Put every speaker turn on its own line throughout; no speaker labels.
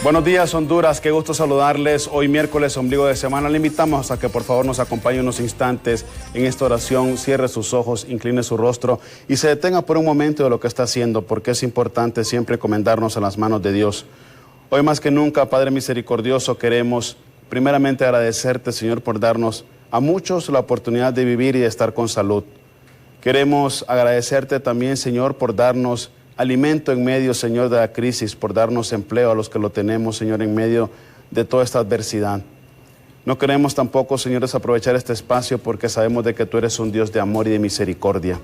Buenos días, Honduras. Qué gusto saludarles. Hoy miércoles, ombligo de semana. Le invitamos a que por favor nos acompañe unos instantes en esta oración. Cierre sus ojos, incline su rostro y se detenga por un momento de lo que está haciendo, porque es importante siempre encomendarnos a las manos de Dios. Hoy más que nunca, Padre misericordioso, queremos primeramente agradecerte, Señor, por darnos a muchos la oportunidad de vivir y de estar con salud. Queremos agradecerte también, Señor, por darnos alimento en medio, Señor, de la crisis, por darnos empleo a los que lo tenemos, Señor, en medio de toda esta adversidad. No queremos tampoco, Señor, desaprovechar este espacio porque sabemos de que tú eres un Dios de amor y de misericordia.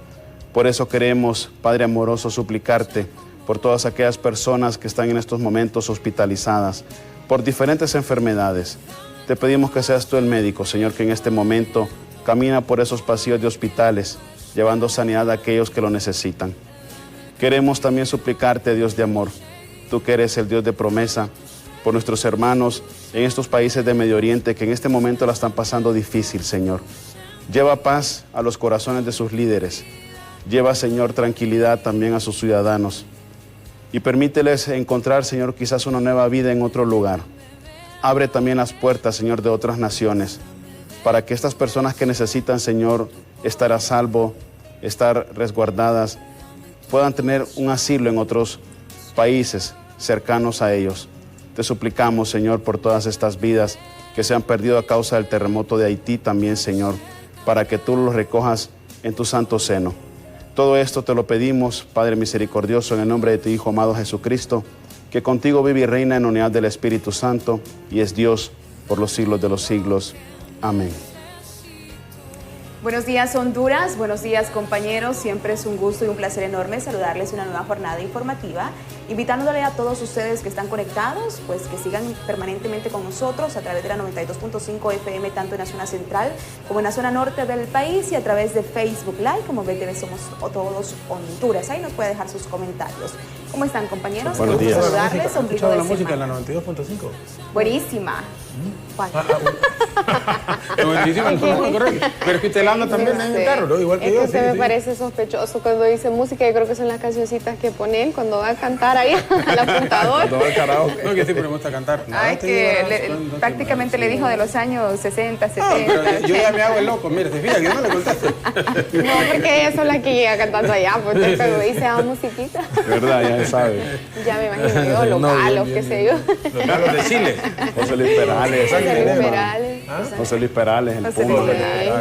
Por eso queremos, Padre amoroso, suplicarte por todas aquellas personas que están en estos momentos hospitalizadas por diferentes enfermedades. Te pedimos que seas tú el médico, Señor, que en este momento camina por esos pasillos de hospitales, llevando sanidad a aquellos que lo necesitan. Queremos también suplicarte, Dios de amor, tú que eres el Dios de promesa, por nuestros hermanos en estos países de Medio Oriente que en este momento la están pasando difícil, Señor. Lleva paz a los corazones de sus líderes. Lleva, Señor, tranquilidad también a sus ciudadanos. Y permíteles encontrar, Señor, quizás una nueva vida en otro lugar. Abre también las puertas, Señor, de otras naciones, para que estas personas que necesitan, Señor, estar a salvo, estar resguardadas, puedan tener un asilo en otros países cercanos a ellos. Te suplicamos, Señor, por todas estas vidas que se han perdido a causa del terremoto de Haití también, Señor, para que tú los recojas en tu santo seno. Todo esto te lo pedimos, Padre misericordioso, en el nombre de tu Hijo amado Jesucristo, que contigo vive y reina en unidad del Espíritu Santo y es Dios por los siglos de los siglos. Amén.
Buenos días, Honduras. Buenos días, compañeros. Siempre es un gusto y un placer enorme saludarles en una nueva jornada informativa, invitándole a todos ustedes que están conectados, pues que sigan permanentemente con nosotros a través de la 92.5 FM, tanto en la zona central como en la zona norte del país, y a través de Facebook Live, como BTV Somos Todos Honduras. Ahí nos puede dejar sus comentarios. ¿Cómo están, compañeros?
Buenos días.
Saludarles.
¿Has escuchado la música en la 92.5?
Buenísima. ¿Cuál?
Buenísima, correcto. Pero es que usted la anda también en el carro, ¿no? Igual que yo.
Es que se me parece sospechoso cuando dice música. Yo creo que son las cancioncitas que pone él cuando va a cantar ahí al apuntador.
Cuando va al karaoke. No, que siempre me gusta cantar.
Ay, que prácticamente le dijo de los años 60, 70.
Yo ya me hago el loco, mire, se fija que yo no le contesto.
No, porque ellas son las que llega cantando allá, pues usted pero dice musiquita.
¿Verdad? Ya se sabe.
Ya me imagino yo, los galos, qué sé yo.
Los galos de Chile.
José Luis Perales.
José Luis Perales.
el
José
Puma,
Luis.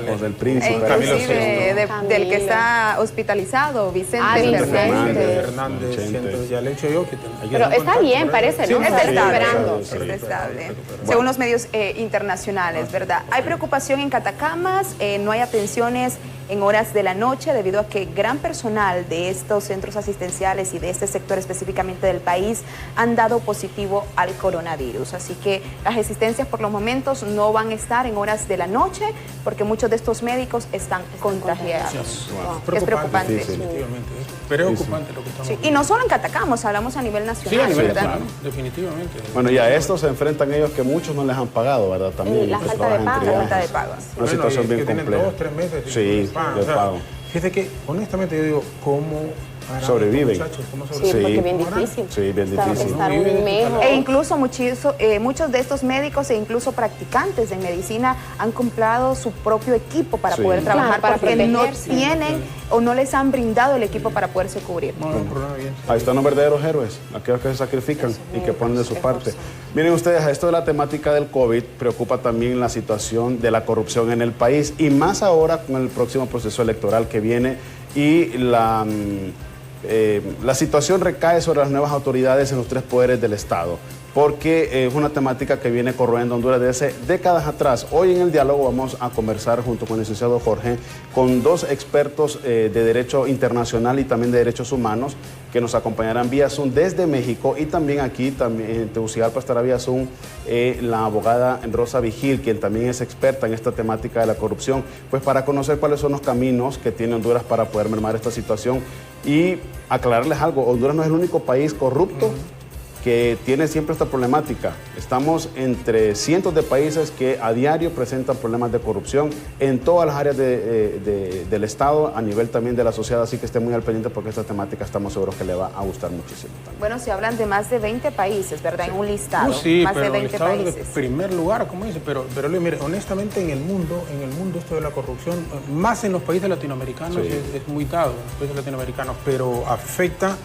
José el
E
Príncipe.
inclusive del que está hospitalizado, Vicente
Hernández. Entonces ya le he hecho yo que
Pero está bien, parece, ¿no?
Está estable,
esperando.
está estable. Según los medios internacionales, ¿verdad? Hay preocupación en Catacamas, no hay atenciones en horas de la noche debido a que gran personal de estos centros asistenciales y de este sector específicamente del país han dado positivo al coronavirus. Así que las asistencias por los momentos no van a estar en horas de la noche porque muchos de estos médicos están contagiados. Es preocupante.
Definitivamente. Es preocupante lo que estamos
Sí, y no solo en Catacamas, hablamos a nivel nacional.
Sí, a nivel
¿verdad?
claro, definitivamente.
Bueno, y a esto se enfrentan ellos que muchos no les han pagado, ¿verdad? También.
Sí, la
los que
falta de
trabajan en
pago.
Falta de
triajes.
pagos.
Una situación bien
que tienen
compleja.
2, 3 meses.
Sí, de pago.
Fíjate que, honestamente, yo digo, ¿cómo harán
Sobreviven.
estos muchachos? ¿Cómo
Sí,
sobreviven?
porque es bien
¿Cómo harán?
difícil.
Sí, bien difícil.
Estar un mes.
E incluso muchos de estos médicos e incluso practicantes de medicina han comprado su propio equipo para
Sí.
poder trabajar
Claro, para
porque no
protegerse.
tienen o no les han brindado el equipo para poderse cubrir.
No, no, problema bien.
Ahí están los verdaderos héroes, aquellos que se sacrifican y que ponen de su parte. Miren ustedes, a esto de la temática del COVID preocupa también la situación de la corrupción en el país y más ahora con el próximo proceso electoral que viene y la situación recae sobre las nuevas autoridades en los 3 poderes del Estado, porque es una temática que viene corroyendo Honduras desde décadas atrás. Hoy en el diálogo vamos a conversar junto con el licenciado Jorge con 2 expertos de Derecho Internacional y también de Derechos Humanos que nos acompañarán vía Zoom desde México y también aquí en Tegucigalpa estará vía Zoom la abogada Rosa Vigil, quien también es experta en esta temática de la corrupción, pues para conocer cuáles son los caminos que tiene Honduras para poder mermar esta situación y aclararles algo. Honduras no es el único país corrupto que tiene siempre esta problemática. Estamos entre cientos de países que a diario presentan problemas de corrupción en todas las áreas del Estado, a nivel también de la sociedad, así que esté muy al pendiente porque esta temática estamos seguros que le va a gustar muchísimo también.
Bueno, se hablan de más de 20 países, ¿verdad? Sí. En un listado,
sí,
más
pero
de 20
listado
países.
De primer lugar, como dice, pero mire, honestamente en el mundo esto de la corrupción, más en los países latinoamericanos, sí, es muy dado, en los países latinoamericanos, pero afecta.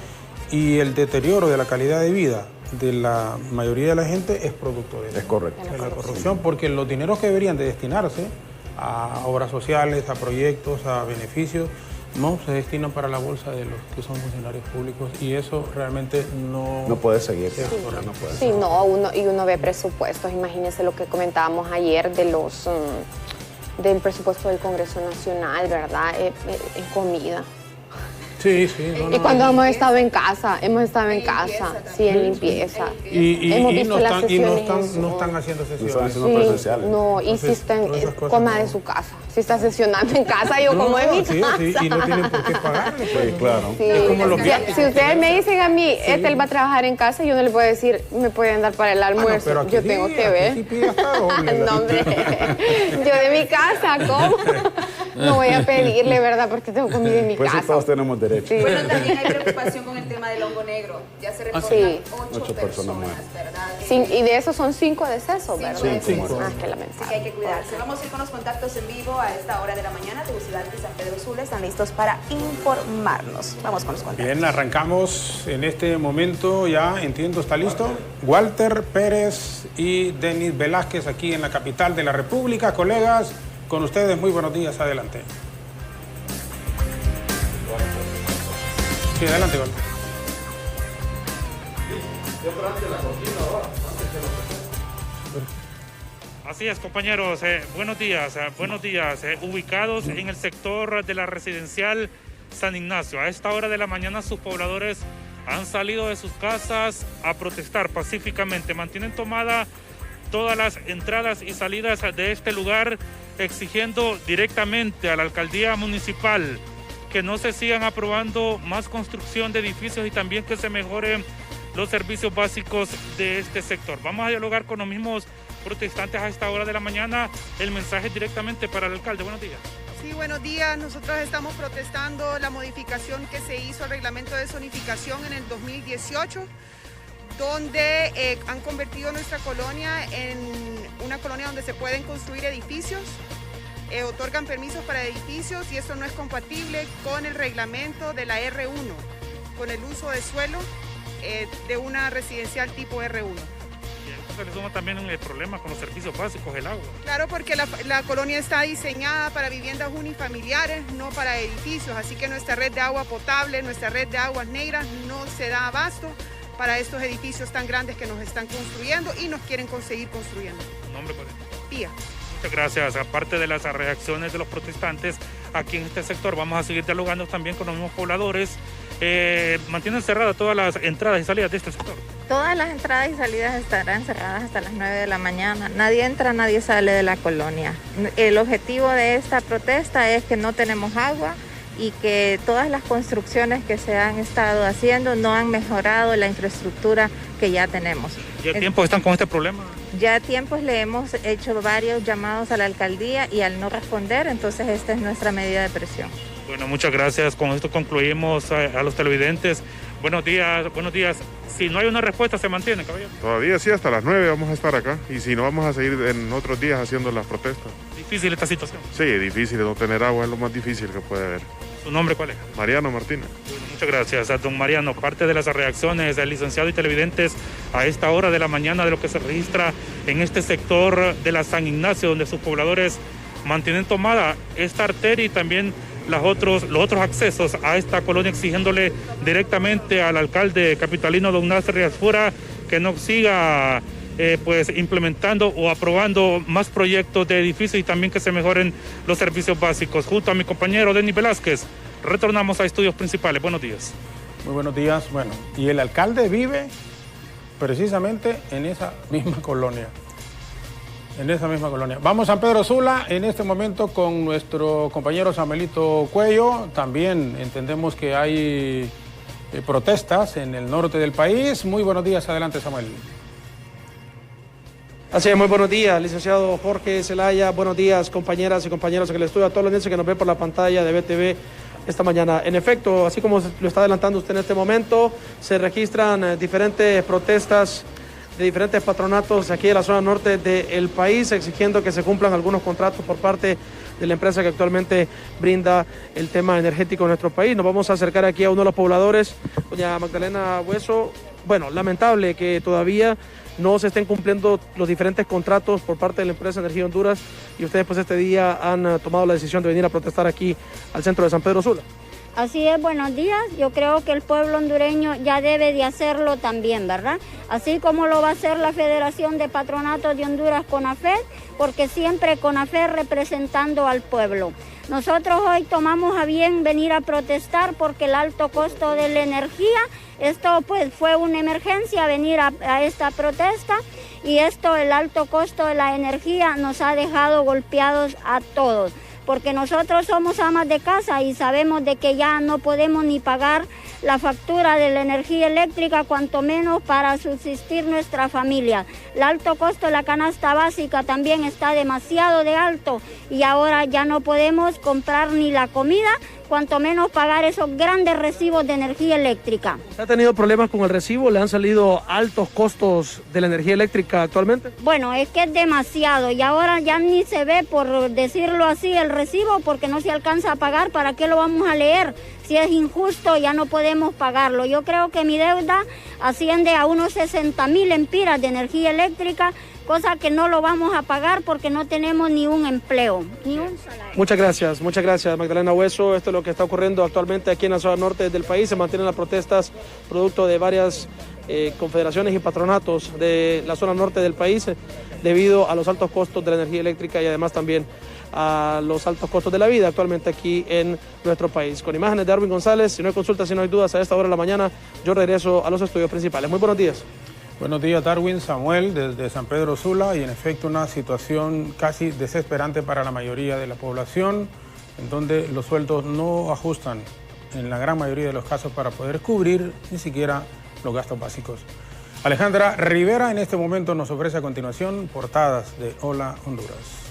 Y el deterioro de la calidad de vida de la mayoría de la gente es producto de eso.
Es correcto.
De la corrupción, porque los dineros que deberían de destinarse a obras sociales, a proyectos, a beneficios, no se destinan para la bolsa de los que son funcionarios públicos, y eso realmente no
puede seguir.
Sí, uno ve presupuestos. Imagínense lo que comentábamos ayer de del presupuesto del Congreso Nacional, ¿verdad? En comida.
Sí.
Y cuando hemos estado en casa, sí, en limpieza. Hemos visto las sesiones.
No están haciendo sesiones.
No, y si están, coma de su casa. Si está sesionando en casa, yo como de mi casa.
Sí, y no tienen por qué pagarle.
Sí, claro.
Sí.
Es como los viajes.
Si ustedes me dicen a mí, él va a trabajar en casa, yo no le puedo decir, me pueden dar para el almuerzo.
No,
yo tengo que ver.
Sí pide hasta doble.
No, hombre. Yo de mi casa, ¿cómo? No voy a pedirle, ¿verdad? Porque tengo comida en mi casa.
Pues todos tenemos derecho.
Sí. Bueno, también hay preocupación con el tema del hongo negro. Ya se reportan 8 personas, ¿verdad?
Y de esos son 5 decesos, ¿verdad?
Sí,
qué lamentable.
Así que hay que cuidarse. Vamos a ir con los contactos en vivo a esta hora de la mañana. Tegucigalpa y San Pedro Sula están listos para informarnos. Vamos con los contactos.
Bien, arrancamos en este momento, ya entiendo, ¿está listo? Walter Pérez y Denis Velázquez aquí en la capital de la República. Colegas, con ustedes, muy buenos días, adelante. Sí, adelante, Walter.
Así es, compañeros. Buenos días. Ubicados en el sector de la residencial San Ignacio. A esta hora de la mañana sus pobladores han salido de sus casas a protestar pacíficamente. Mantienen tomada todas las entradas y salidas de este lugar, exigiendo directamente a la alcaldía municipal que no se sigan aprobando más construcción de edificios y también que se mejoren los servicios básicos de este sector. Vamos a dialogar con los mismos protestantes a esta hora de la mañana. El mensaje directamente para el alcalde. Buenos días.
Sí, buenos días. Nosotros estamos protestando la modificación que se hizo al reglamento de zonificación en el 2018, donde han convertido nuestra colonia en una colonia donde se pueden construir edificios, otorgan permisos para edificios, y eso no es compatible con el reglamento de la R1, con el uso de suelo de una residencial tipo R1.
Se le suma también el problema con los servicios básicos, el agua.
Claro, porque la colonia está diseñada para viviendas unifamiliares, no para edificios, así que nuestra red de agua potable, nuestra red de aguas negras no se da abasto para estos edificios tan grandes que nos están construyendo y nos quieren conseguir construyendo.
¿Nombre cuál es?
Pía.
Muchas gracias. Aparte de las reacciones de los protestantes aquí en este sector, vamos a seguir dialogando también con los mismos pobladores. ¿Mantienen cerradas todas las entradas y salidas de este sector?
Todas las entradas y salidas estarán cerradas hasta las 9 de la mañana. Nadie entra, nadie sale de la colonia. El objetivo de esta protesta es que no tenemos agua y que todas las construcciones que se han estado haciendo no han mejorado la infraestructura que ya tenemos.
¿Ya tiempo están con este problema?
Ya tiempos le hemos hecho varios llamados a la alcaldía y al no responder, entonces esta es nuestra medida de presión.
Bueno, muchas gracias. Con esto concluimos a los televidentes. Buenos días, buenos días. Si no hay una respuesta, ¿se mantiene, caballero?
Todavía sí, hasta las 9 vamos a estar acá. Y si no, vamos a seguir en otros días haciendo las protestas.
¿Difícil esta situación?
Sí, difícil. No tener agua es lo más difícil que puede haber.
¿Su nombre cuál es?
Mariano Martínez.
Bueno, muchas gracias a don Mariano. Parte de las reacciones del licenciado y televidentes a esta hora de la mañana de lo que se registra en este sector de la San Ignacio, donde sus pobladores mantienen tomada esta arteria y también los otros accesos a esta colonia, exigiéndole directamente al alcalde capitalino don Nasser Riasfura que no siga implementando o aprobando más proyectos de edificios y también que se mejoren los servicios básicos. Junto a mi compañero Denis Velázquez, retornamos a estudios principales. Buenos días.
Muy buenos días. Bueno, y el alcalde vive precisamente en esa misma colonia. Vamos a San Pedro Sula en este momento con nuestro compañero Samuelito Cuello. También entendemos que hay protestas en el norte del país. Muy buenos días, adelante Samuel.
Así es, muy buenos días, licenciado Jorge Zelaya, buenos días compañeras y compañeros en el estudio, a todos los niños que nos ven por la pantalla de BTV esta mañana. En efecto, así como lo está adelantando usted en este momento, se registran diferentes protestas de diferentes patronatos aquí en la zona norte del país, exigiendo que se cumplan algunos contratos por parte de la empresa que actualmente brinda el tema energético en nuestro país. Nos vamos a acercar aquí a uno de los pobladores, doña Magdalena Hueso. Bueno, lamentable que todavía no se estén cumpliendo los diferentes contratos por parte de la empresa Energía Honduras y ustedes pues este día han tomado la decisión de venir a protestar aquí al centro de San Pedro Sula.
Así es, buenos días. Yo creo que el pueblo hondureño ya debe de hacerlo también, ¿verdad? Así como lo va a hacer la Federación de Patronatos de Honduras, CONAFED, porque siempre CONAFED representando al pueblo. Nosotros hoy tomamos a bien venir a protestar porque el alto costo de la energía, esto pues fue una emergencia venir a esta protesta y el alto costo de la energía nos ha dejado golpeados a todos. Porque nosotros somos amas de casa y sabemos de que ya no podemos ni pagar la factura de la energía eléctrica, cuanto menos para subsistir nuestra familia. El alto costo de la canasta básica también está demasiado de alto y ahora ya no podemos comprar ni la comida, cuanto menos pagar esos grandes recibos de energía eléctrica.
¿Ha tenido problemas con el recibo? ¿Le han salido altos costos de la energía eléctrica actualmente?
Bueno, es que es demasiado y ahora ya ni se ve, por decirlo así, el recibo porque no se alcanza a pagar. ¿Para qué lo vamos a leer? Si es injusto, ya no podemos pagarlo. Yo creo que mi deuda asciende a unos 60,000 empiras de energía eléctrica, cosa que no lo vamos a pagar porque no tenemos ni un empleo, ni un salario.
Muchas gracias Magdalena Hueso. Esto es lo que está ocurriendo actualmente aquí en la zona norte del país. Se mantienen las protestas producto de varias confederaciones y patronatos de la zona norte del país debido a los altos costos de la energía eléctrica y además también a los altos costos de la vida actualmente aquí en nuestro país. Con imágenes de Darwin González, si no hay consultas, si no hay dudas a esta hora de la mañana, yo regreso a los estudios principales. Muy buenos días.
Buenos días, Darwin, Samuel, desde San Pedro Sula, y en efecto una situación casi desesperante para la mayoría de la población, en donde los sueldos no ajustan en la gran mayoría de los casos para poder cubrir ni siquiera los gastos básicos. Alejandra Rivera en este momento nos ofrece a continuación portadas de Hola Honduras.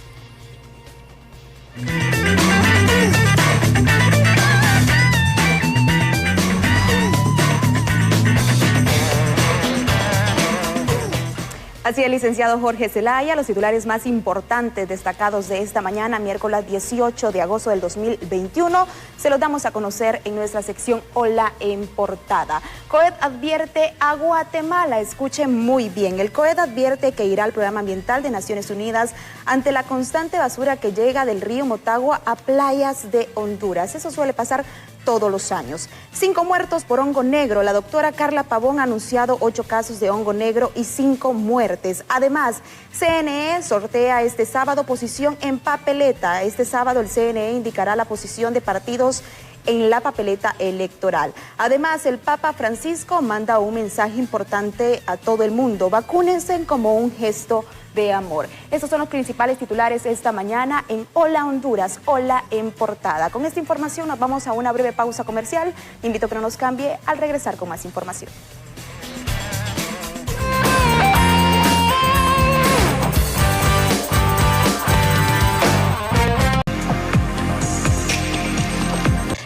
Así el licenciado Jorge Zelaya, los titulares más importantes destacados de esta mañana, miércoles 18 de agosto del 2021, se los damos a conocer en nuestra sección Hola en Portada. COED advierte a Guatemala, escuchen muy bien, el COED advierte que irá al Programa Ambiental de Naciones Unidas ante la constante basura que llega del río Motagua a playas de Honduras. Eso suele pasar todos los años. 5 muertos por hongo negro. La doctora Carla Pavón ha anunciado 8 casos de hongo negro y 5 muertes. Además, CNE sortea este sábado posición en papeleta. Este sábado el CNE indicará la posición de partidos en la papeleta electoral. Además, el Papa Francisco manda un mensaje importante a todo el mundo. Vacúnense como un gesto de amor. Estos son los principales titulares esta mañana en Hola Honduras, Hola en Portada. Con esta información nos vamos a una breve pausa comercial. Invito a que no nos cambie al regresar con más información.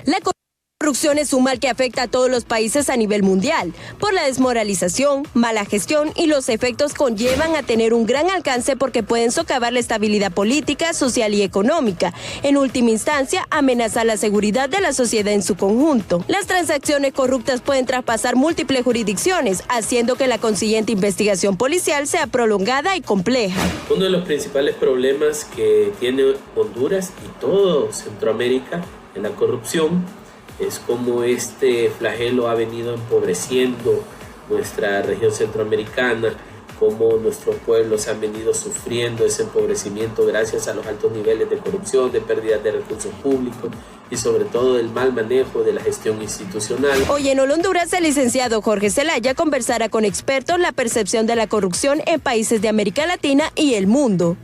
La corrupción es un mal que afecta a todos los países a nivel mundial. Por la desmoralización, mala gestión y los efectos conllevan a tener un gran alcance porque pueden socavar la estabilidad política, social y económica. En última instancia, amenazar la seguridad de la sociedad en su conjunto. Las transacciones corruptas pueden traspasar múltiples jurisdicciones, haciendo que la consiguiente investigación policial sea prolongada y compleja.
Uno de los principales problemas que tiene Honduras y todo Centroamérica en la corrupción es cómo este flagelo ha venido empobreciendo nuestra región centroamericana, cómo nuestros pueblos han venido sufriendo ese empobrecimiento gracias a los altos niveles de corrupción, de pérdida de recursos públicos y sobre todo del mal manejo de la gestión institucional.
Hoy en Hola Honduras, el licenciado Jorge Zelaya conversará con expertos la percepción de la corrupción en países de América Latina y el mundo.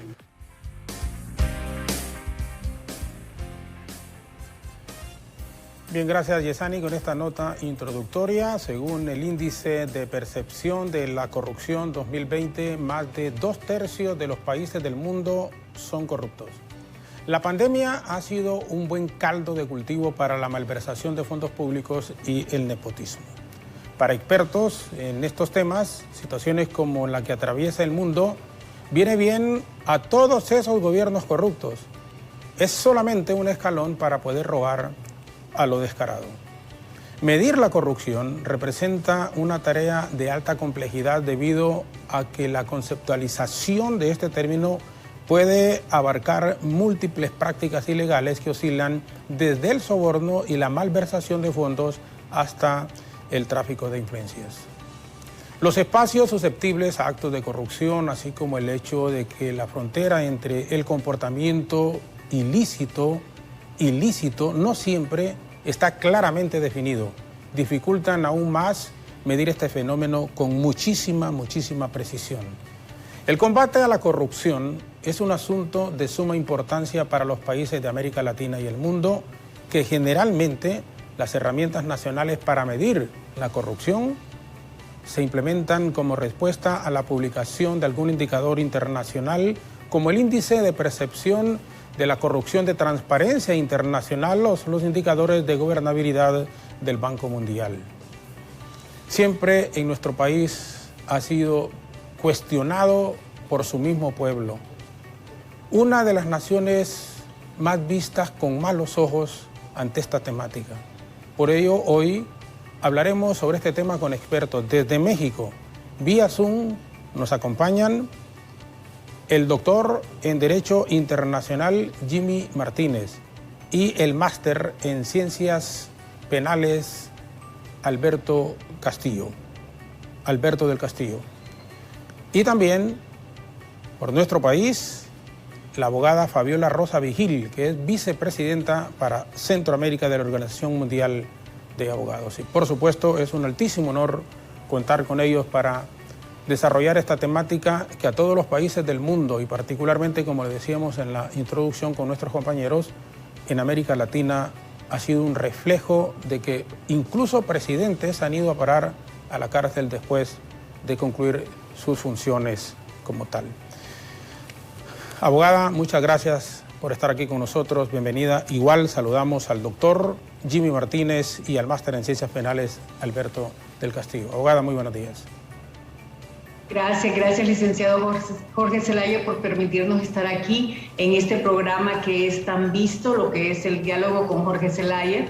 Bien, gracias Yesani. Con esta nota introductoria, según el índice de percepción de la corrupción 2020, más de 2/3 de los países del mundo son corruptos. La pandemia ha sido un buen caldo de cultivo para la malversación de fondos públicos y el nepotismo. Para expertos en estos temas, situaciones como la que atraviesa el mundo viene bien a todos esos gobiernos corruptos. Es solamente un escalón para poder robar a lo descarado. Medir la corrupción representa una tarea de alta complejidad debido a que la conceptualización de este término puede abarcar múltiples prácticas ilegales que oscilan desde el soborno y la malversación de fondos hasta el tráfico de influencias. Los espacios susceptibles a actos de corrupción, así como el hecho de que la frontera entre el comportamiento ilícito no siempre está claramente definido, dificultan aún más medir este fenómeno con muchísima precisión. El combate a la corrupción es un asunto de suma importancia para los países de América Latina y el mundo, que generalmente las herramientas nacionales para medir la corrupción se implementan como respuesta a la publicación de algún indicador internacional, como el índice de percepción de la corrupción de Transparencia Internacional, los indicadores de gobernabilidad del Banco Mundial. Siempre en nuestro país ha sido cuestionado por su mismo pueblo. Una de las naciones más vistas con malos ojos ante esta temática. Por ello, hoy hablaremos sobre este tema con expertos. Desde México, vía Zoom, nos acompañan el doctor en Derecho Internacional Jimmy Martínez y el máster en Ciencias Penales Alberto del Castillo. Y también, por nuestro país, la abogada Fabiola Rosa Vigil, que es vicepresidenta para Centroamérica de la Organización Mundial de Abogados. Y por supuesto, es un altísimo honor contar con ellos para desarrollar esta temática que a todos los países del mundo, y particularmente, como le decíamos en la introducción con nuestros compañeros, en América Latina ha sido un reflejo de que incluso presidentes han ido a parar a la cárcel después de concluir sus funciones como tal. Abogada, muchas gracias por estar aquí con nosotros, bienvenida. Igual saludamos al doctor Jimmy Martínez y al máster en Ciencias Penales Alberto del Castillo. Abogada, muy buenos días.
Gracias, licenciado Jorge Zelaya, por permitirnos estar aquí en este programa que es tan visto, lo que es el diálogo con Jorge Zelaya.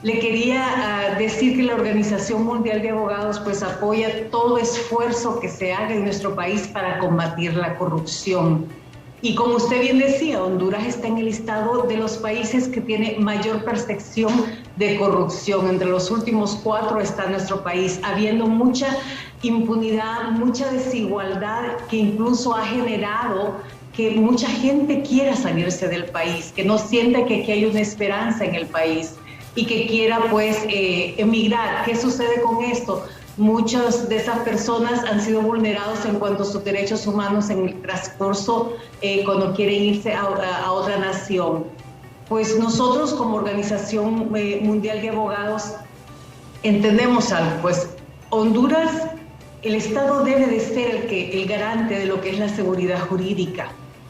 Le quería decir que la Organización Mundial de Abogados pues apoya todo esfuerzo que se haga en nuestro país para combatir la corrupción. Y como usted bien decía, Honduras está en el listado de los países que tiene mayor percepción de corrupción. Entre los últimos 4 está nuestro país, habiendo mucha impunidad, mucha desigualdad que incluso ha generado que mucha gente quiera salirse del país, que no siente que aquí hay una esperanza en el país y que quiera pues emigrar. ¿Qué sucede con esto? Muchas de esas personas han sido vulnerados en cuanto a sus derechos humanos en el transcurso cuando quieren irse a otra nación. Pues nosotros como Organización Mundial de Abogados entendemos algo, pues Honduras, el Estado debe de ser el garante de lo que es la seguridad jurídica.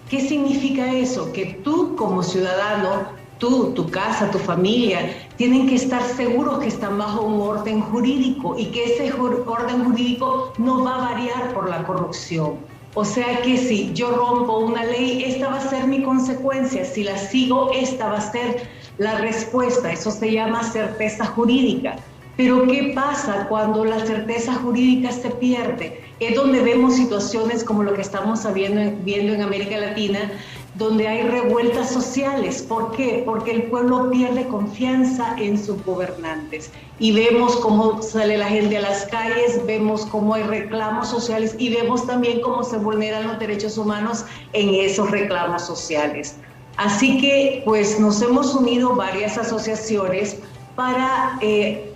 ¿Qué significa eso? Que tú como ciudadano, tu casa, tu familia, tienen que estar seguros que están bajo un orden jurídico y que ese orden jurídico no va a variar por la corrupción. O sea que si yo rompo una ley, esta va a ser mi consecuencia. Si la sigo, esta va a ser la respuesta. Eso se llama certeza jurídica. Pero ¿qué pasa cuando la certeza jurídica se pierde? Es donde vemos situaciones como lo que estamos viendo en América Latina, donde hay revueltas sociales. ¿Por qué? Porque el pueblo pierde confianza en sus gobernantes. Y vemos cómo sale la gente a las calles, vemos cómo hay reclamos sociales y vemos también cómo se vulneran los derechos humanos en esos reclamos sociales. Así que pues nos hemos unido varias asociaciones para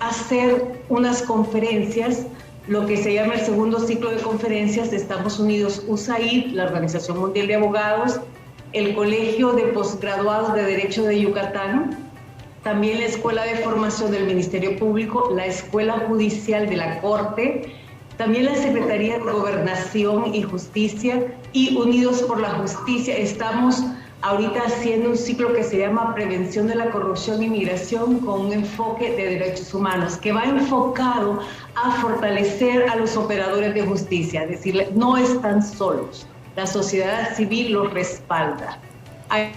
hacer unas conferencias, lo que se llama el segundo ciclo de conferencias de Estados Unidos, USAID, la Organización Mundial de Abogados, el Colegio de Postgraduados de Derecho de Yucatán, también la Escuela de Formación del Ministerio Público, la Escuela Judicial de la Corte, también la Secretaría de Gobernación y Justicia y Unidos por la Justicia. Estamos ahorita haciendo un ciclo que se llama Prevención de la Corrupción y Migración con un enfoque de derechos humanos, que va enfocado a fortalecer a los operadores de justicia, decirles, no están solos, la sociedad civil los respalda. Hay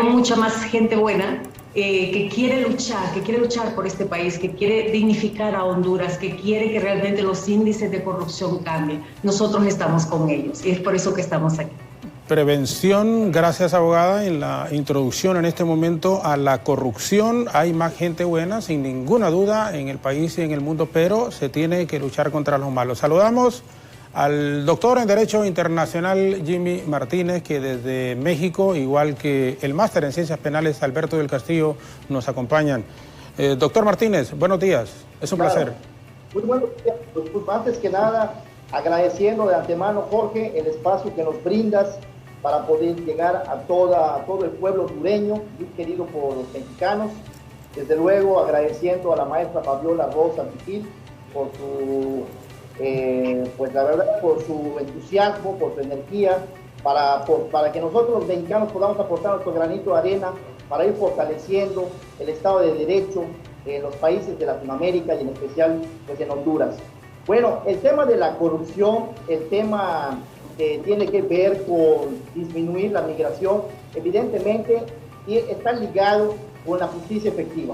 mucha más gente buena que quiere luchar por este país, que quiere dignificar a Honduras, que quiere que realmente los índices de corrupción cambien. Nosotros estamos con ellos y es por eso que estamos aquí.
Prevención, gracias abogada, en la introducción en este momento a la corrupción. Hay más gente buena, sin ninguna duda, en el país y en el mundo, pero se tiene que luchar contra los malos. Saludamos al doctor en Derecho Internacional Jimmy Martínez, que desde México, igual que el máster en Ciencias Penales Alberto del Castillo, nos acompañan. Doctor Martínez, buenos días, es un placer.
Muy buenos días. Pues, antes que nada, agradeciendo de antemano, Jorge, el espacio que nos brindas para poder llegar a todo el pueblo hondureño, muy querido por los mexicanos. Desde luego, agradeciendo a la maestra Fabiola Rosa Piquil por su, pues la verdad, por su entusiasmo, por su energía, para que nosotros los mexicanos podamos aportar nuestro granito de arena para ir fortaleciendo el Estado de Derecho en los países de Latinoamérica y en especial pues, en Honduras. Bueno, el tema de la corrupción, el tema que tiene que ver con disminuir la migración, evidentemente está ligado con la justicia efectiva.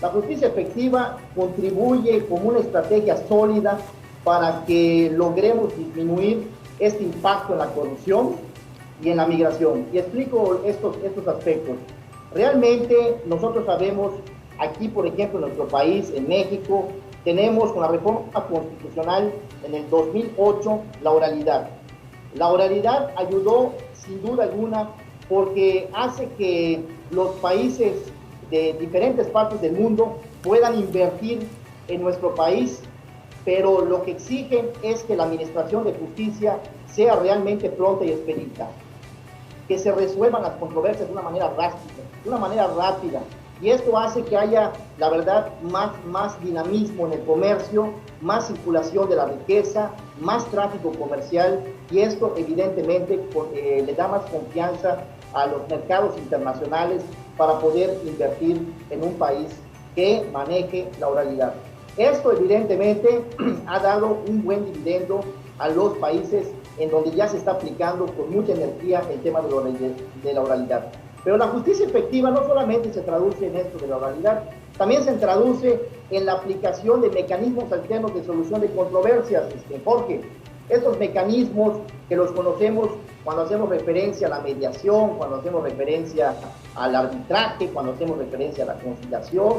La justicia efectiva contribuye como una estrategia sólida para que logremos disminuir este impacto en la corrupción y en la migración. Y explico estos aspectos. Realmente nosotros sabemos, aquí por ejemplo en nuestro país, en México, tenemos con la reforma constitucional en el 2008 la oralidad. La oralidad ayudó sin duda alguna porque hace que los países de diferentes partes del mundo puedan invertir en nuestro país, pero lo que exigen es que la administración de justicia sea realmente pronta y expedita, que se resuelvan las controversias de una manera rápida. Y esto hace que haya, la verdad, más dinamismo en el comercio, más circulación de la riqueza, más tráfico comercial, y esto evidentemente le da más confianza a los mercados internacionales para poder invertir en un país que maneje la oralidad. Esto evidentemente ha dado un buen dividendo a los países en donde ya se está aplicando con mucha energía el tema de la oralidad. Pero la justicia efectiva no solamente se traduce en esto de la oralidad, también se traduce en la aplicación de mecanismos alternos de solución de controversias, Jorge. Estos mecanismos que los conocemos cuando hacemos referencia a la mediación, cuando hacemos referencia al arbitraje, cuando hacemos referencia a la conciliación,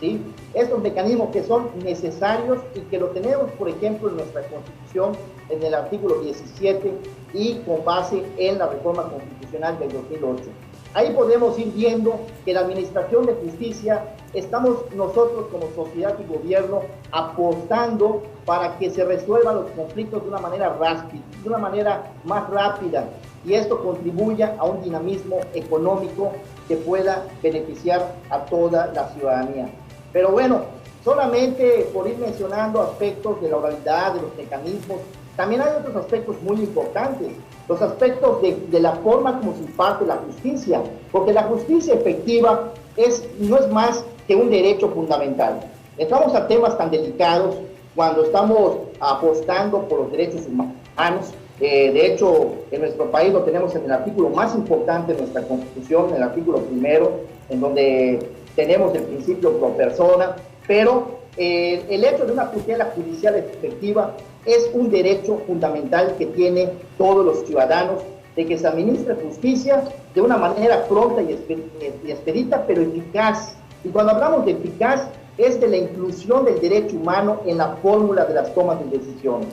¿sí? Estos mecanismos que son necesarios y que lo tenemos, por ejemplo, en nuestra Constitución, en el artículo 17 y con base en la reforma constitucional del 2008. Ahí podemos ir viendo que la administración de justicia estamos nosotros como sociedad y gobierno apostando para que se resuelvan los conflictos de una manera rápida, de una manera más rápida, y esto contribuya a un dinamismo económico que pueda beneficiar a toda la ciudadanía. Pero bueno, solamente por ir mencionando aspectos de la oralidad, de los mecanismos, también hay otros aspectos muy importantes. Los aspectos de la forma como se imparte la justicia, porque la justicia efectiva no es más que un derecho fundamental. Entramos a temas tan delicados cuando estamos apostando por los derechos humanos. De hecho, en nuestro país lo tenemos en el artículo más importante de nuestra Constitución, en el artículo 1, en donde tenemos el principio pro persona, pero el hecho de una tutela judicial efectiva es un derecho fundamental que tienen todos los ciudadanos, de que se administre justicia de una manera pronta y expedita, pero eficaz. Y cuando hablamos de eficaz, es de la inclusión del derecho humano en la fórmula de las tomas de decisiones.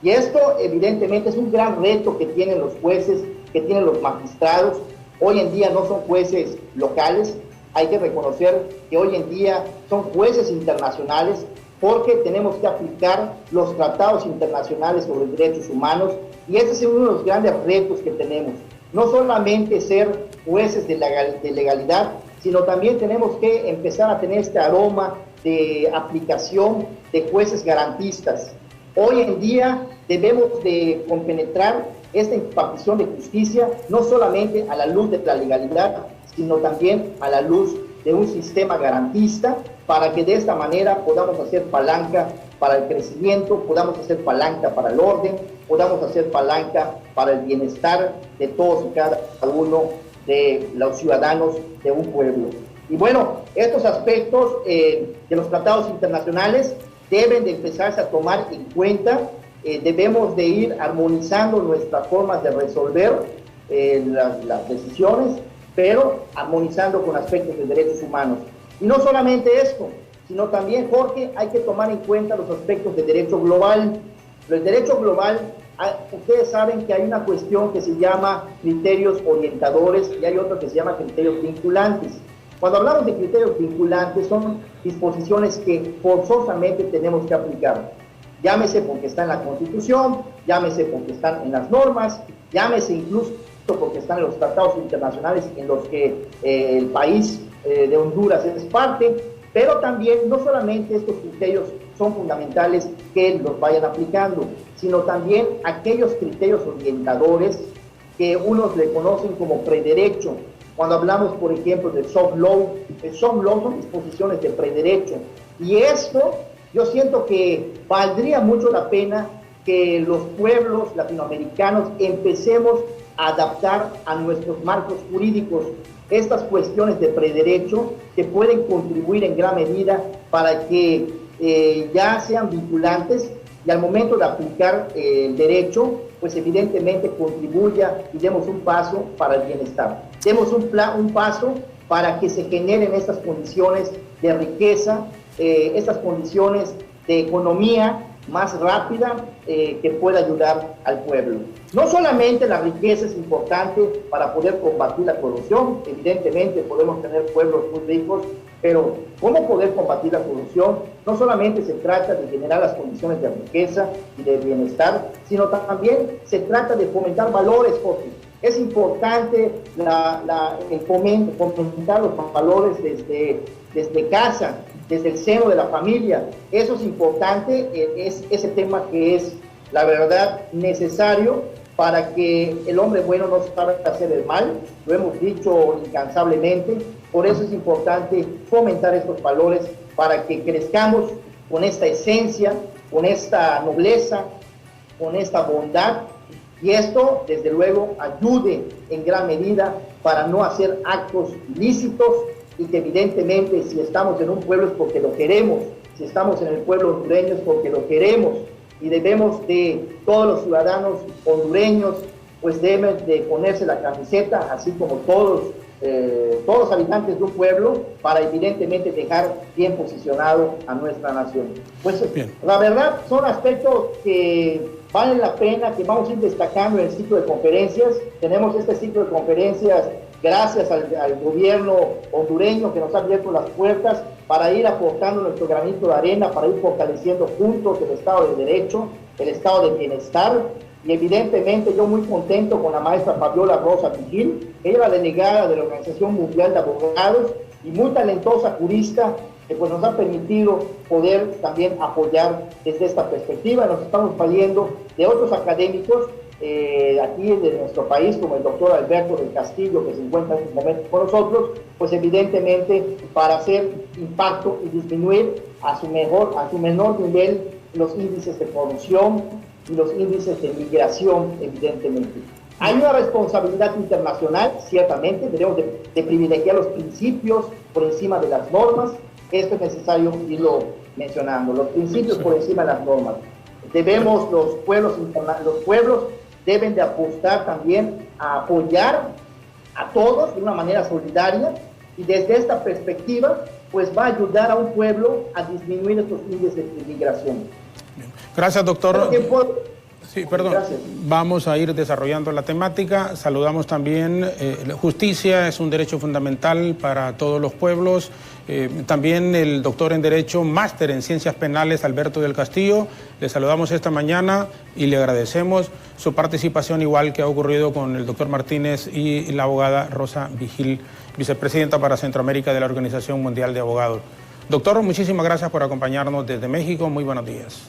Y esto, evidentemente, es un gran reto que tienen los jueces, que tienen los magistrados. Hoy en día no son jueces locales, hay que reconocer que hoy en día son jueces internacionales, porque tenemos que aplicar los tratados internacionales sobre derechos humanos, y ese es uno de los grandes retos que tenemos. No solamente ser jueces de legalidad, sino también tenemos que empezar a tener este aroma de aplicación de jueces garantistas. Hoy en día debemos de compenetrar esta impartición de justicia no solamente a la luz de la legalidad, sino también a la luz de un sistema garantista, para que de esta manera podamos hacer palanca para el crecimiento, podamos hacer palanca para el orden, podamos hacer palanca para el bienestar de todos y cada uno de los ciudadanos de un pueblo. Y bueno, estos aspectos de los tratados internacionales deben de empezarse a tomar en cuenta. Debemos de ir armonizando nuestras formas de resolver las decisiones, pero armonizando con aspectos de derechos humanos. Y no solamente esto, sino también, Jorge, hay que tomar en cuenta los aspectos de derecho global. El derecho global, ustedes saben que hay una cuestión que se llama criterios orientadores y hay otra que se llama criterios vinculantes. Cuando hablamos de criterios vinculantes, son disposiciones que forzosamente tenemos que aplicar. Llámese porque está en la Constitución, llámese porque están en las normas, llámese incluso porque están en los tratados internacionales en los que el país de Honduras es parte, pero también no solamente estos criterios son fundamentales que los vayan aplicando, sino también aquellos criterios orientadores que unos le conocen como prederecho. Cuando hablamos, por ejemplo, del soft law, el soft law son disposiciones de prederecho. Y esto, yo siento que valdría mucho la pena que los pueblos latinoamericanos empecemos a adaptar a nuestros marcos jurídicos estas cuestiones de prederecho que pueden contribuir en gran medida para que ya sean vinculantes y al momento de aplicar el derecho, pues evidentemente contribuya y demos un paso para el bienestar. Demos un paso para que se generen estas condiciones de riqueza, estas condiciones de economía más rápida que pueda ayudar al pueblo. No solamente la riqueza es importante para poder combatir la corrupción, evidentemente podemos tener pueblos muy ricos, pero ¿cómo poder combatir la corrupción? No solamente se trata de generar las condiciones de riqueza y de bienestar, sino también se trata de fomentar valores, porque es importante fomentar los valores desde casa, desde el seno de la familia. Eso es importante, es ese tema que es, la verdad, necesario para que el hombre bueno no sabe hacer el mal, lo hemos dicho incansablemente. Por eso es importante fomentar estos valores para que crezcamos con esta esencia, con esta nobleza, con esta bondad, y esto, desde luego, ayude en gran medida para no hacer actos ilícitos, y que evidentemente si estamos en un pueblo es porque lo queremos, si estamos en el pueblo hondureño es porque lo queremos, y debemos de, todos los ciudadanos hondureños, pues deben de ponerse la camiseta, así como todos los habitantes de un pueblo, para evidentemente dejar bien posicionado a nuestra nación. Pues bien, la verdad son aspectos que valen la pena, que vamos a ir destacando en el ciclo de conferencias. Tenemos este ciclo de conferencias gracias al gobierno hondureño que nos ha abierto las puertas para ir aportando nuestro granito de arena, para ir fortaleciendo juntos el Estado de Derecho, el Estado de Bienestar. Y evidentemente yo muy contento con la maestra Fabiola Rosa Vigil, ella es la delegada de la Organización Mundial de Abogados y muy talentosa jurista, que pues nos ha permitido poder también apoyar desde esta perspectiva. Nos estamos valiendo de otros académicos aquí de nuestro país, como el doctor Alberto del Castillo, que se encuentra en este momento con nosotros, pues evidentemente para hacer impacto y disminuir a su menor nivel los índices de corrupción y los índices de migración, evidentemente. Hay una responsabilidad internacional, ciertamente, debemos de privilegiar los principios por encima de las normas. Esto es necesario irlo mencionando, los principios por encima de las normas. Los pueblos deben de apostar también a apoyar a todos de una manera solidaria, y desde esta perspectiva pues va a ayudar a un pueblo a disminuir estos índices de migración.
Gracias, doctor. Sí, perdón.
Gracias.
Vamos a ir desarrollando la temática. Saludamos también, la justicia es un derecho fundamental para todos los pueblos. También el doctor en Derecho, máster en Ciencias Penales, Alberto del Castillo. Le saludamos esta mañana y le agradecemos su participación, igual que ha ocurrido con el doctor Martínez y la abogada Rosa Vigil, vicepresidenta para Centroamérica de la Organización Mundial de Abogados. Doctor, muchísimas gracias por acompañarnos desde México. Muy buenos días.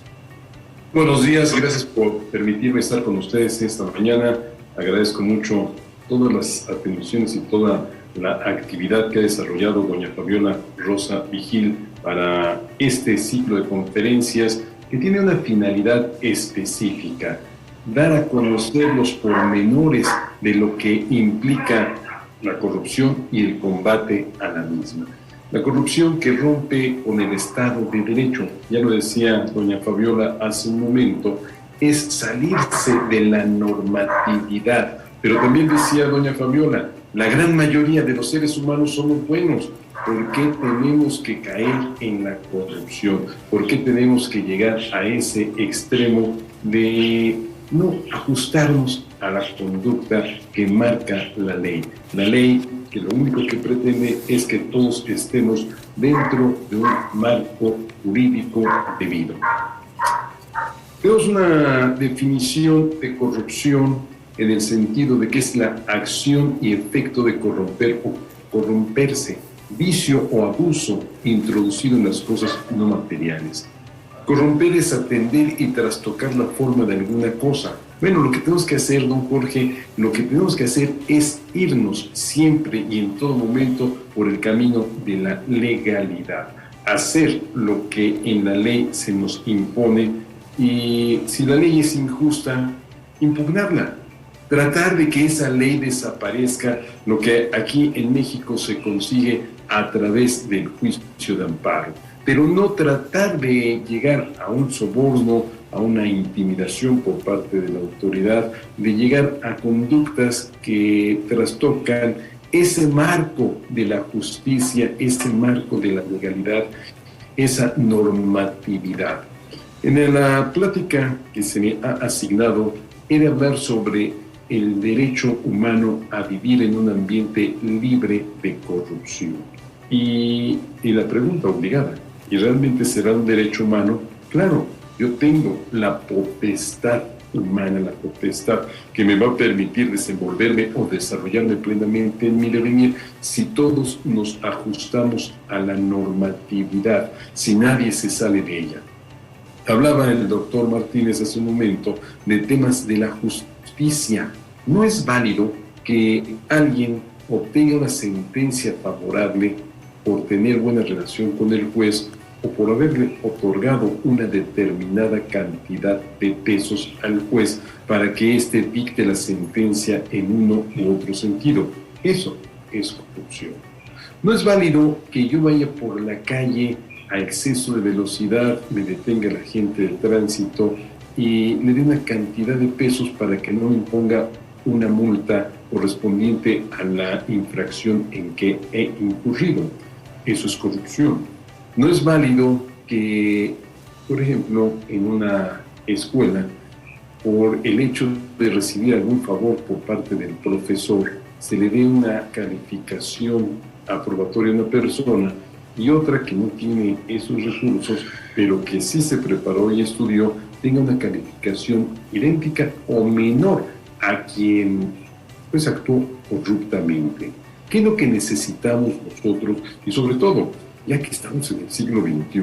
Buenos días, gracias por permitirme estar con ustedes esta mañana. Agradezco mucho todas las atenciones y toda la actividad que ha desarrollado doña Fabiola Rosa Vigil para este ciclo de conferencias que tiene una finalidad específica: dar a conocer los pormenores de lo que implica la corrupción y el combate a la misma. La corrupción que rompe con el Estado de Derecho, ya lo decía doña Fabiola hace un momento, es salirse de la normatividad. Pero también decía doña Fabiola, la gran mayoría de los seres humanos somos buenos. ¿Por qué tenemos que caer en la corrupción? ¿Por qué tenemos que llegar a ese extremo de no ajustarnos a la conducta que marca la ley? La ley que lo único que pretende es que todos estemos dentro de un marco jurídico debido. Tenemos una definición de corrupción en el sentido de que es la acción y efecto de corromper o corromperse, vicio o abuso introducido en las cosas no materiales. Corromper es atender y trastocar la forma de alguna cosa. Bueno, lo que tenemos que hacer, don Jorge, lo que tenemos que hacer es irnos siempre y en todo momento por el camino de la legalidad. Hacer lo que en la ley se nos impone, y si la ley es injusta, impugnarla. Tratar de que esa ley desaparezca, lo que aquí en México se consigue a través del juicio de amparo. Pero no tratar de llegar a un soborno, a una intimidación por parte de la autoridad, de llegar a conductas que trastocan ese marco de la justicia, ese marco de la legalidad, esa normatividad. En la plática que se me ha asignado, he de hablar sobre el derecho humano a vivir en un ambiente libre de corrupción. Y la pregunta obligada, ¿y realmente será un derecho humano? Claro, yo tengo la potestad humana, la potestad que me va a permitir desenvolverme o desarrollarme plenamente en mi devenir si todos nos ajustamos a la normatividad, si nadie se sale de ella. Hablaba el doctor Martínez hace un momento de temas de la justicia. No es válido que alguien obtenga una sentencia favorable por tener buena relación con el juez o por haberle otorgado una determinada cantidad de pesos al juez para que éste dicte la sentencia en uno u otro sentido. Eso es corrupción. No es válido que yo vaya por la calle a exceso de velocidad, me detenga la gente del tránsito y le dé una cantidad de pesos para que no me imponga una multa correspondiente a la infracción en que he incurrido. Eso es corrupción. No es válido que, por ejemplo, en una escuela, por el hecho de recibir algún favor por parte del profesor, se le dé una calificación aprobatoria a una persona y otra que no tiene esos recursos, pero que sí se preparó y estudió, tenga una calificación idéntica o menor a quien pues actuó corruptamente. ¿Qué es lo que necesitamos nosotros? Y sobre todo, ya que estamos en el siglo XXI,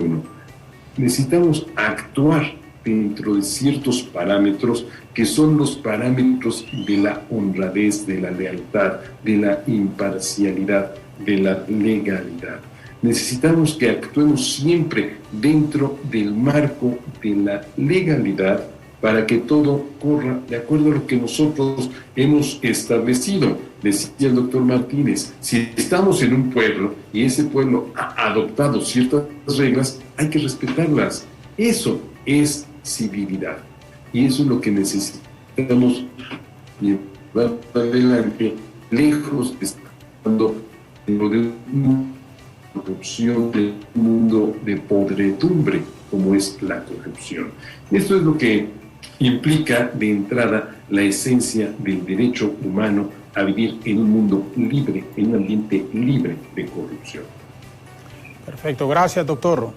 necesitamos actuar dentro de ciertos parámetros que son los parámetros de la honradez, de la lealtad, de la imparcialidad, de la legalidad. Necesitamos que actuemos siempre dentro del marco de la legalidad para que todo corra de acuerdo a lo que nosotros hemos establecido. Decía el doctor Martínez, si estamos en un pueblo y ese pueblo ha adoptado ciertas reglas, hay que respetarlas. Eso es civilidad. Y eso es lo que necesitamos llevar adelante, lejos de estando dentro de una corrupción, de un mundo de podredumbre como es la corrupción. Esto es lo que implica de entrada la esencia del derecho humano a vivir en un mundo libre, en un ambiente libre de corrupción.
Perfecto, gracias, doctor.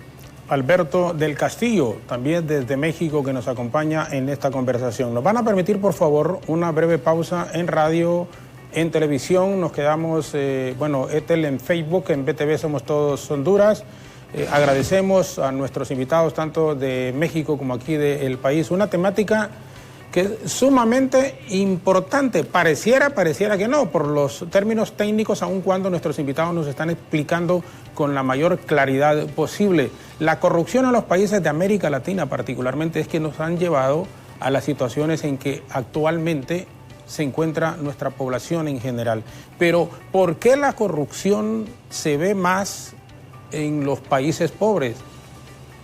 Alberto del Castillo, también desde México, que nos acompaña en esta conversación. ¿Nos van a permitir, por favor, una breve pausa en radio, en televisión? Nos quedamos, Etel en Facebook, en BTV Somos Todos Honduras. Agradecemos a nuestros invitados, tanto de México como aquí del país. Una temática que es sumamente importante. Pareciera que no, por los términos técnicos, aun cuando nuestros invitados nos están explicando con la mayor claridad posible. La corrupción en los países de América Latina particularmente es que nos han llevado a las situaciones en que actualmente se encuentra nuestra población en general. Pero, ¿por qué la corrupción se ve más en los países pobres?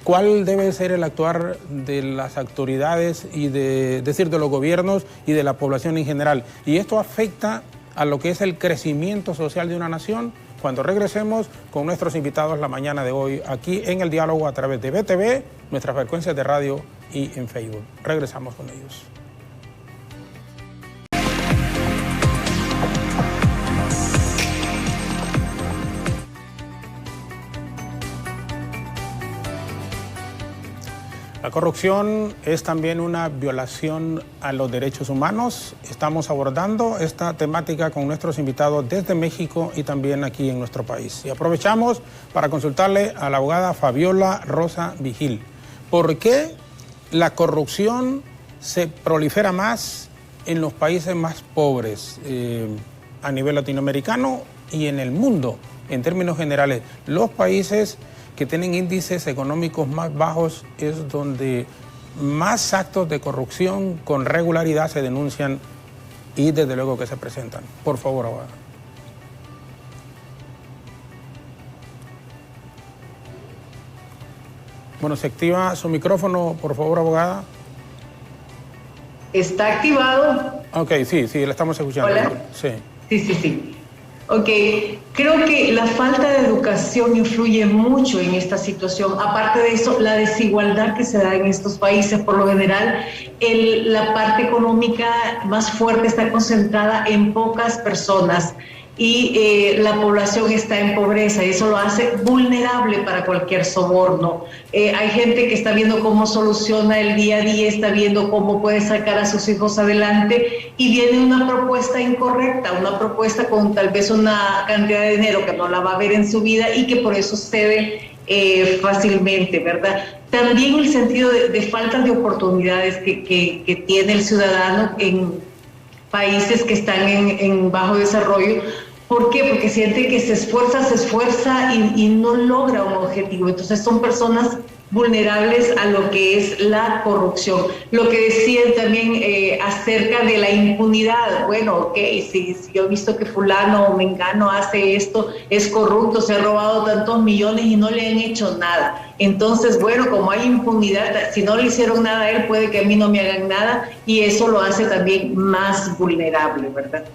¿Cuál debe ser el actuar de las autoridades y de los gobiernos y de la población en general? Y esto afecta a lo que es el crecimiento social de una nación. Cuando regresemos con nuestros invitados la mañana de hoy, aquí en el diálogo a través de BTV, nuestras frecuencias de radio y en Facebook. Regresamos con ellos. La corrupción es también una violación a los derechos humanos. Estamos abordando esta temática con nuestros invitados desde México y también aquí en nuestro país. Y aprovechamos para consultarle a la abogada Fabiola Rosa Vigil. ¿Por qué la corrupción se prolifera más en los países más pobres a nivel latinoamericano y en el mundo? En términos generales, los países que tienen índices económicos más bajos es donde más actos de corrupción con regularidad se denuncian y desde luego que se presentan. Por favor, abogada. Bueno, se activa su micrófono, por favor, abogada.
¿Está activado?
Ok, sí, la estamos escuchando.
¿Hola? Sí. Ok, creo que la falta de educación influye mucho en esta situación. Aparte de eso, la desigualdad que se da en estos países, por lo general, la parte económica más fuerte está concentrada en pocas personas y la población está en pobreza y eso lo hace vulnerable para cualquier soborno. Hay gente que está viendo cómo soluciona el día a día, está viendo cómo puede sacar a sus hijos adelante y viene una propuesta incorrecta, una propuesta con tal vez una cantidad de dinero que no la va a ver en su vida y que por eso cede fácilmente, ¿verdad? También el sentido de falta de oportunidades que tiene el ciudadano en países que están en bajo desarrollo. ¿Por qué? Porque siente que se esfuerza y no logra un objetivo. Entonces son personas vulnerables a lo que es la corrupción. Lo que decían también acerca de la impunidad. Bueno, ok, si yo he visto que fulano o mengano hace esto, es corrupto, se ha robado tantos millones y no le han hecho nada. Entonces, bueno, como hay impunidad, si no le hicieron nada a él, puede que a mí no me hagan nada y eso lo hace también más vulnerable, ¿verdad?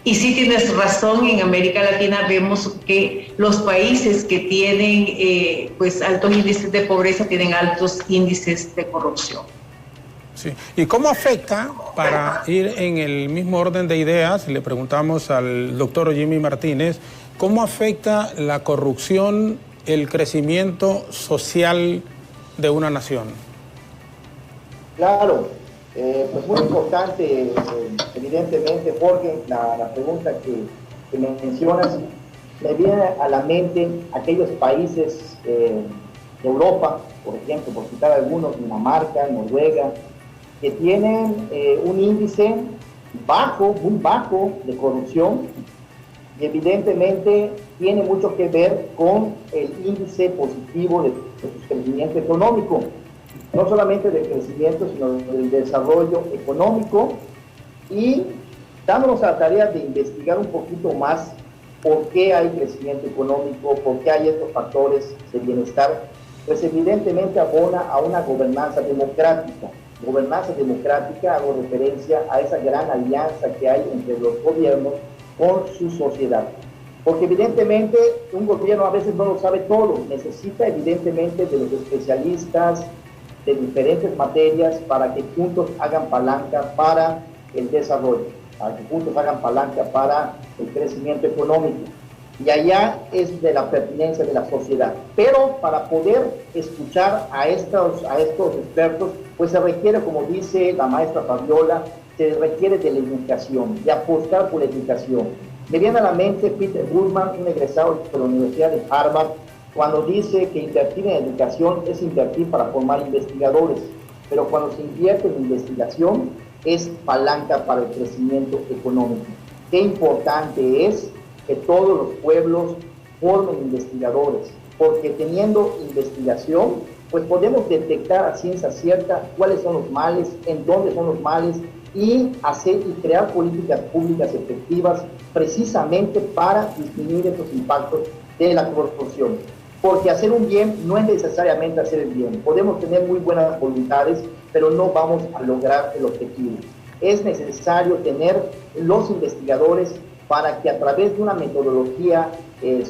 Y sí tienes razón, en América Latina vemos que los países que tienen altos índices de pobreza tienen altos índices de corrupción.
Sí. ¿Y cómo afecta, para ir en el mismo orden de ideas, le preguntamos al doctor Jimmy Martínez, cómo afecta la corrupción el crecimiento social de una nación?
Claro. Pues muy importante, evidentemente, Jorge, la pregunta que me mencionas, me viene a la mente aquellos países de Europa, por ejemplo, por citar algunos, Dinamarca, Noruega, que tienen un índice muy bajo de corrupción y evidentemente tiene mucho que ver con el índice positivo de su crecimiento económico. No solamente del crecimiento, sino del desarrollo económico y dándonos a la tarea de investigar un poquito más por qué hay crecimiento económico, por qué hay estos factores de bienestar, pues evidentemente abona a una gobernanza democrática. Gobernanza democrática, hago referencia a esa gran alianza que hay entre los gobiernos con su sociedad. Porque evidentemente un gobierno a veces no lo sabe todo, necesita evidentemente de los especialistas, de diferentes materias para que juntos hagan palanca para el desarrollo, para que juntos hagan palanca para el crecimiento económico. Y allá es de la pertinencia de la sociedad. Pero para poder escuchar a estos expertos, pues se requiere, como dice la maestra Fabiola, se requiere de la educación, de apostar por la educación. Me viene a la mente Peter Goodman, un egresado de la Universidad de Harvard, cuando dice que invertir en educación es invertir para formar investigadores, pero cuando se invierte en investigación es palanca para el crecimiento económico. Qué importante es que todos los pueblos formen investigadores, porque teniendo investigación, pues podemos detectar a ciencia cierta cuáles son los males, en dónde son los males, y hacer y crear políticas públicas efectivas precisamente para disminuir estos impactos de la corrupción. Porque hacer un bien no es necesariamente hacer el bien. Podemos tener muy buenas voluntades, pero no vamos a lograr el objetivo. Es necesario tener los investigadores para que a través de una metodología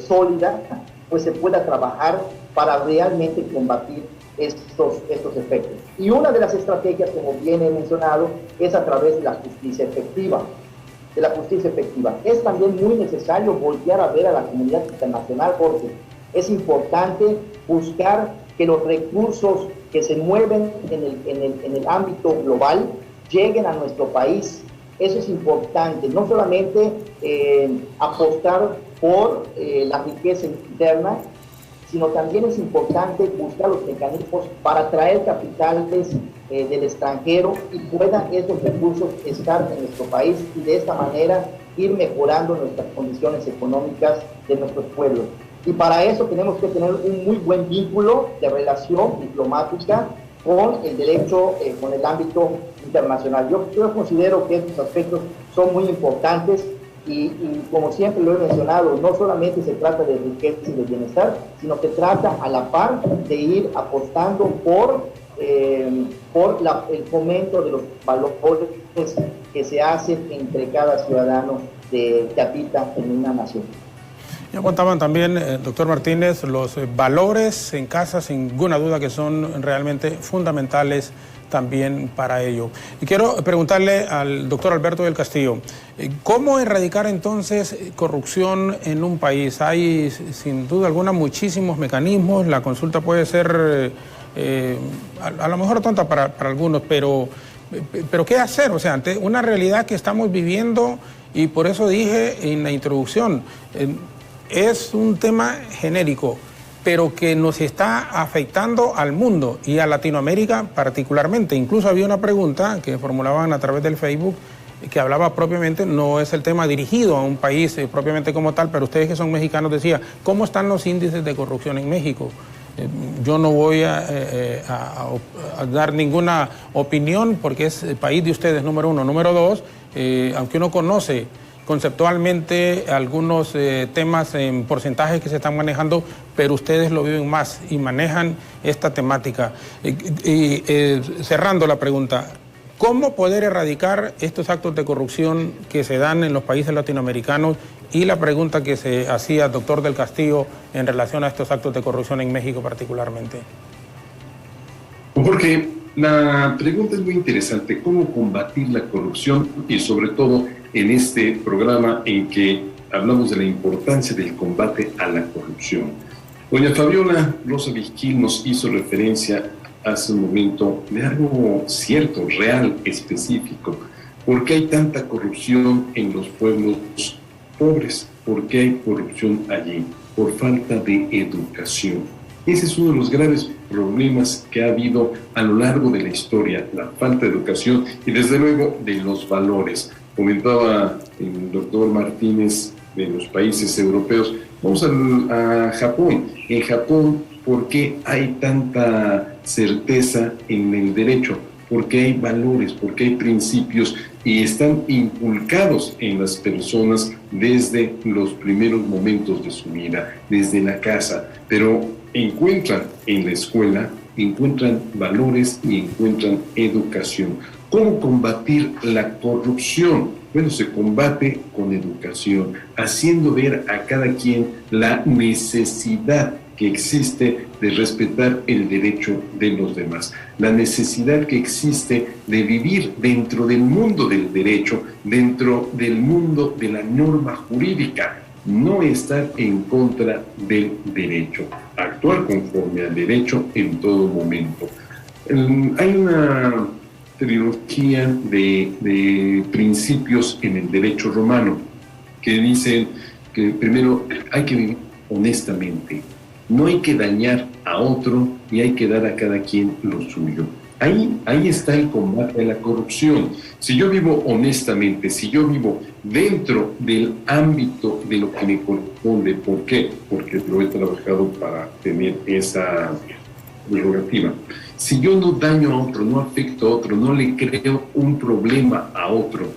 sólida, pues se pueda trabajar para realmente combatir estos efectos. Y una de las estrategias, como bien he mencionado, es a través de la justicia efectiva. Es también muy necesario voltear a ver a la comunidad internacional, porque es importante buscar que los recursos que se mueven en el ámbito global lleguen a nuestro país. Eso es importante, no solamente apostar por la riqueza interna, sino también es importante buscar los mecanismos para traer capitales del extranjero y puedan esos recursos estar en nuestro país y de esta manera ir mejorando nuestras condiciones económicas de nuestros pueblos. Y para eso tenemos que tener un muy buen vínculo de relación diplomática con el derecho, con el ámbito internacional. Yo considero que estos aspectos son muy importantes y como siempre lo he mencionado, no solamente se trata de riqueza y de bienestar, sino que trata a la par de ir apostando por el fomento de los valores que se hacen entre cada ciudadano que habita en una nación.
Ya contaban también, doctor Martínez, los valores en casa, sin ninguna duda que son realmente fundamentales también para ello. Y quiero preguntarle al doctor Alberto del Castillo, ¿cómo erradicar entonces corrupción en un país? Hay sin duda alguna muchísimos mecanismos, la consulta puede ser a lo mejor tonta para algunos, pero ¿qué hacer? O sea, ante una realidad que estamos viviendo, y por eso dije en la introducción, es un tema genérico, pero que nos está afectando al mundo y a Latinoamérica particularmente. Incluso había una pregunta que formulaban a través del Facebook que hablaba propiamente, no es el tema dirigido a un país propiamente como tal, pero ustedes que son mexicanos decía, ¿cómo están los índices de corrupción en México? Yo no voy a dar ninguna opinión porque es el país de ustedes, número uno. Número dos, aunque uno conoce conceptualmente algunos temas en porcentajes que se están manejando, pero ustedes lo viven más y manejan esta temática. Cerrando la pregunta, ¿cómo poder erradicar estos actos de corrupción que se dan en los países latinoamericanos? Y la pregunta que se hacía doctor del Castillo en relación a estos actos de corrupción en México particularmente.
Porque la pregunta es muy interesante, ¿cómo combatir la corrupción? Y sobre todo en este programa en que hablamos de la importancia del combate a la corrupción. Doña Fabiola Rosa Vizquil nos hizo referencia hace un momento de algo cierto, real, específico. ¿Por qué hay tanta corrupción en los pueblos pobres? ¿Por qué hay corrupción allí? Por falta de educación. Ese es uno de los graves problemas que ha habido a lo largo de la historia, la falta de educación y desde luego de los valores. Comentaba el doctor Martínez de los países europeos. Vamos a Japón. En Japón, ¿por qué hay tanta certeza en el derecho? Porque hay valores, porque hay principios y están inculcados en las personas desde los primeros momentos de su vida, desde la casa. Pero encuentran en la escuela, encuentran valores y encuentran educación. ¿Cómo combatir la corrupción? Bueno, se combate con educación, haciendo ver a cada quien la necesidad que existe de respetar el derecho de los demás, la necesidad que existe de vivir dentro del mundo del derecho, dentro del mundo de la norma jurídica, no estar en contra del derecho, actuar conforme al derecho en todo momento. Hay una trilogía de principios en el derecho romano que dicen que primero hay que vivir honestamente, no hay que dañar a otro y hay que dar a cada quien lo suyo. Ahí está el combate a la corrupción. Si yo vivo honestamente, si yo vivo dentro del ámbito de lo que me corresponde, ¿por qué? Porque lo he trabajado para tener esa prerrogativa. Si yo no daño a otro, no afecto a otro, no le creo un problema a otro,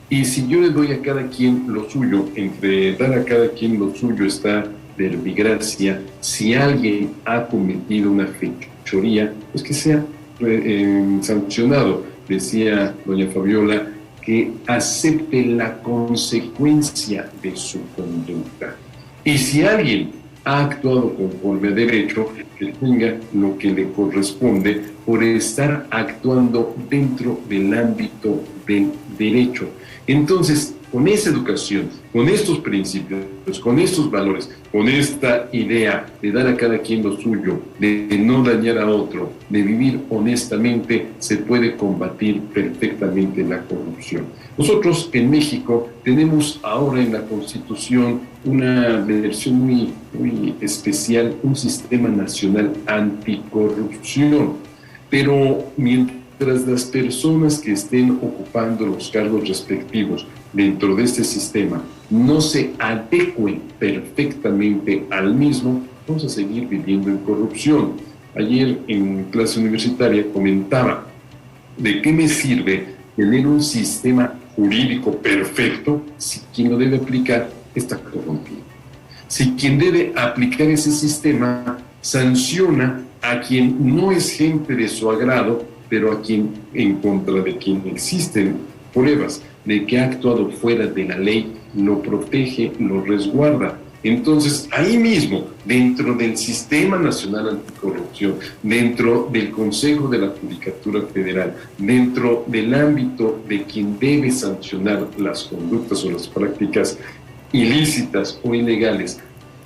y si yo le doy a cada quien lo suyo, entre dar a cada quien lo suyo está verbigracia. Si alguien ha cometido una fechoría, pues que sea sancionado. Decía doña Fabiola que acepte la consecuencia de su conducta. Y si alguien ha actuado conforme a derecho, que tenga lo que le corresponde por estar actuando dentro del ámbito del derecho. Entonces, con esa educación, con estos principios, con estos valores, con esta idea de dar a cada quien lo suyo, de no dañar a otro, de vivir honestamente, se puede combatir perfectamente la corrupción. Nosotros en México tenemos ahora en la Constitución una versión muy especial, un sistema nacional anticorrupción, pero mientras las personas que estén ocupando los cargos respectivos dentro de este sistema no se adecuen perfectamente al mismo, vamos a seguir viviendo en corrupción. Ayer en clase universitaria comentaba de qué me sirve tener un sistema jurídico perfecto si quien lo debe aplicar está corrompido. Si quien debe aplicar ese sistema sanciona a quien no es gente de su agrado, pero a quien, en contra de quien existen pruebas de que ha actuado fuera de la ley, lo protege, lo resguarda. Entonces, ahí mismo, dentro del Sistema Nacional Anticorrupción, dentro del Consejo de la Judicatura Federal, dentro del ámbito de quien debe sancionar las conductas o las prácticas ilícitas o ilegales,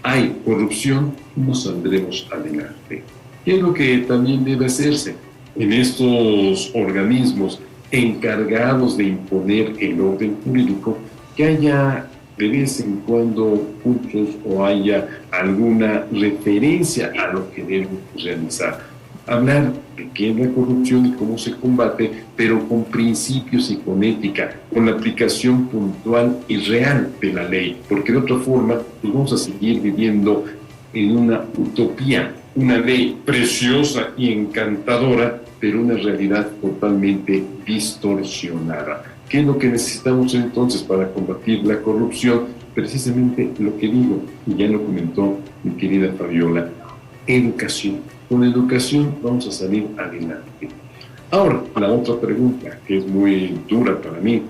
hay corrupción, no saldremos adelante. ¿Qué es lo que también debe hacerse? En estos organismos encargados de imponer el orden jurídico, que haya de vez en cuando cursos o haya alguna referencia a lo que deben realizar. Hablar de qué es la corrupción y cómo se combate, pero con principios y con ética, con la aplicación puntual y real de la ley, porque de otra forma pues vamos a seguir viviendo en una utopía, una ley preciosa y encantadora, pero una realidad totalmente distorsionada. ¿Qué es lo que necesitamos entonces para combatir la corrupción? Precisamente lo que digo, y ya lo comentó mi querida Fabiola, educación. Con educación vamos a salir adelante. Ahora, la otra pregunta, que es muy dura para mí,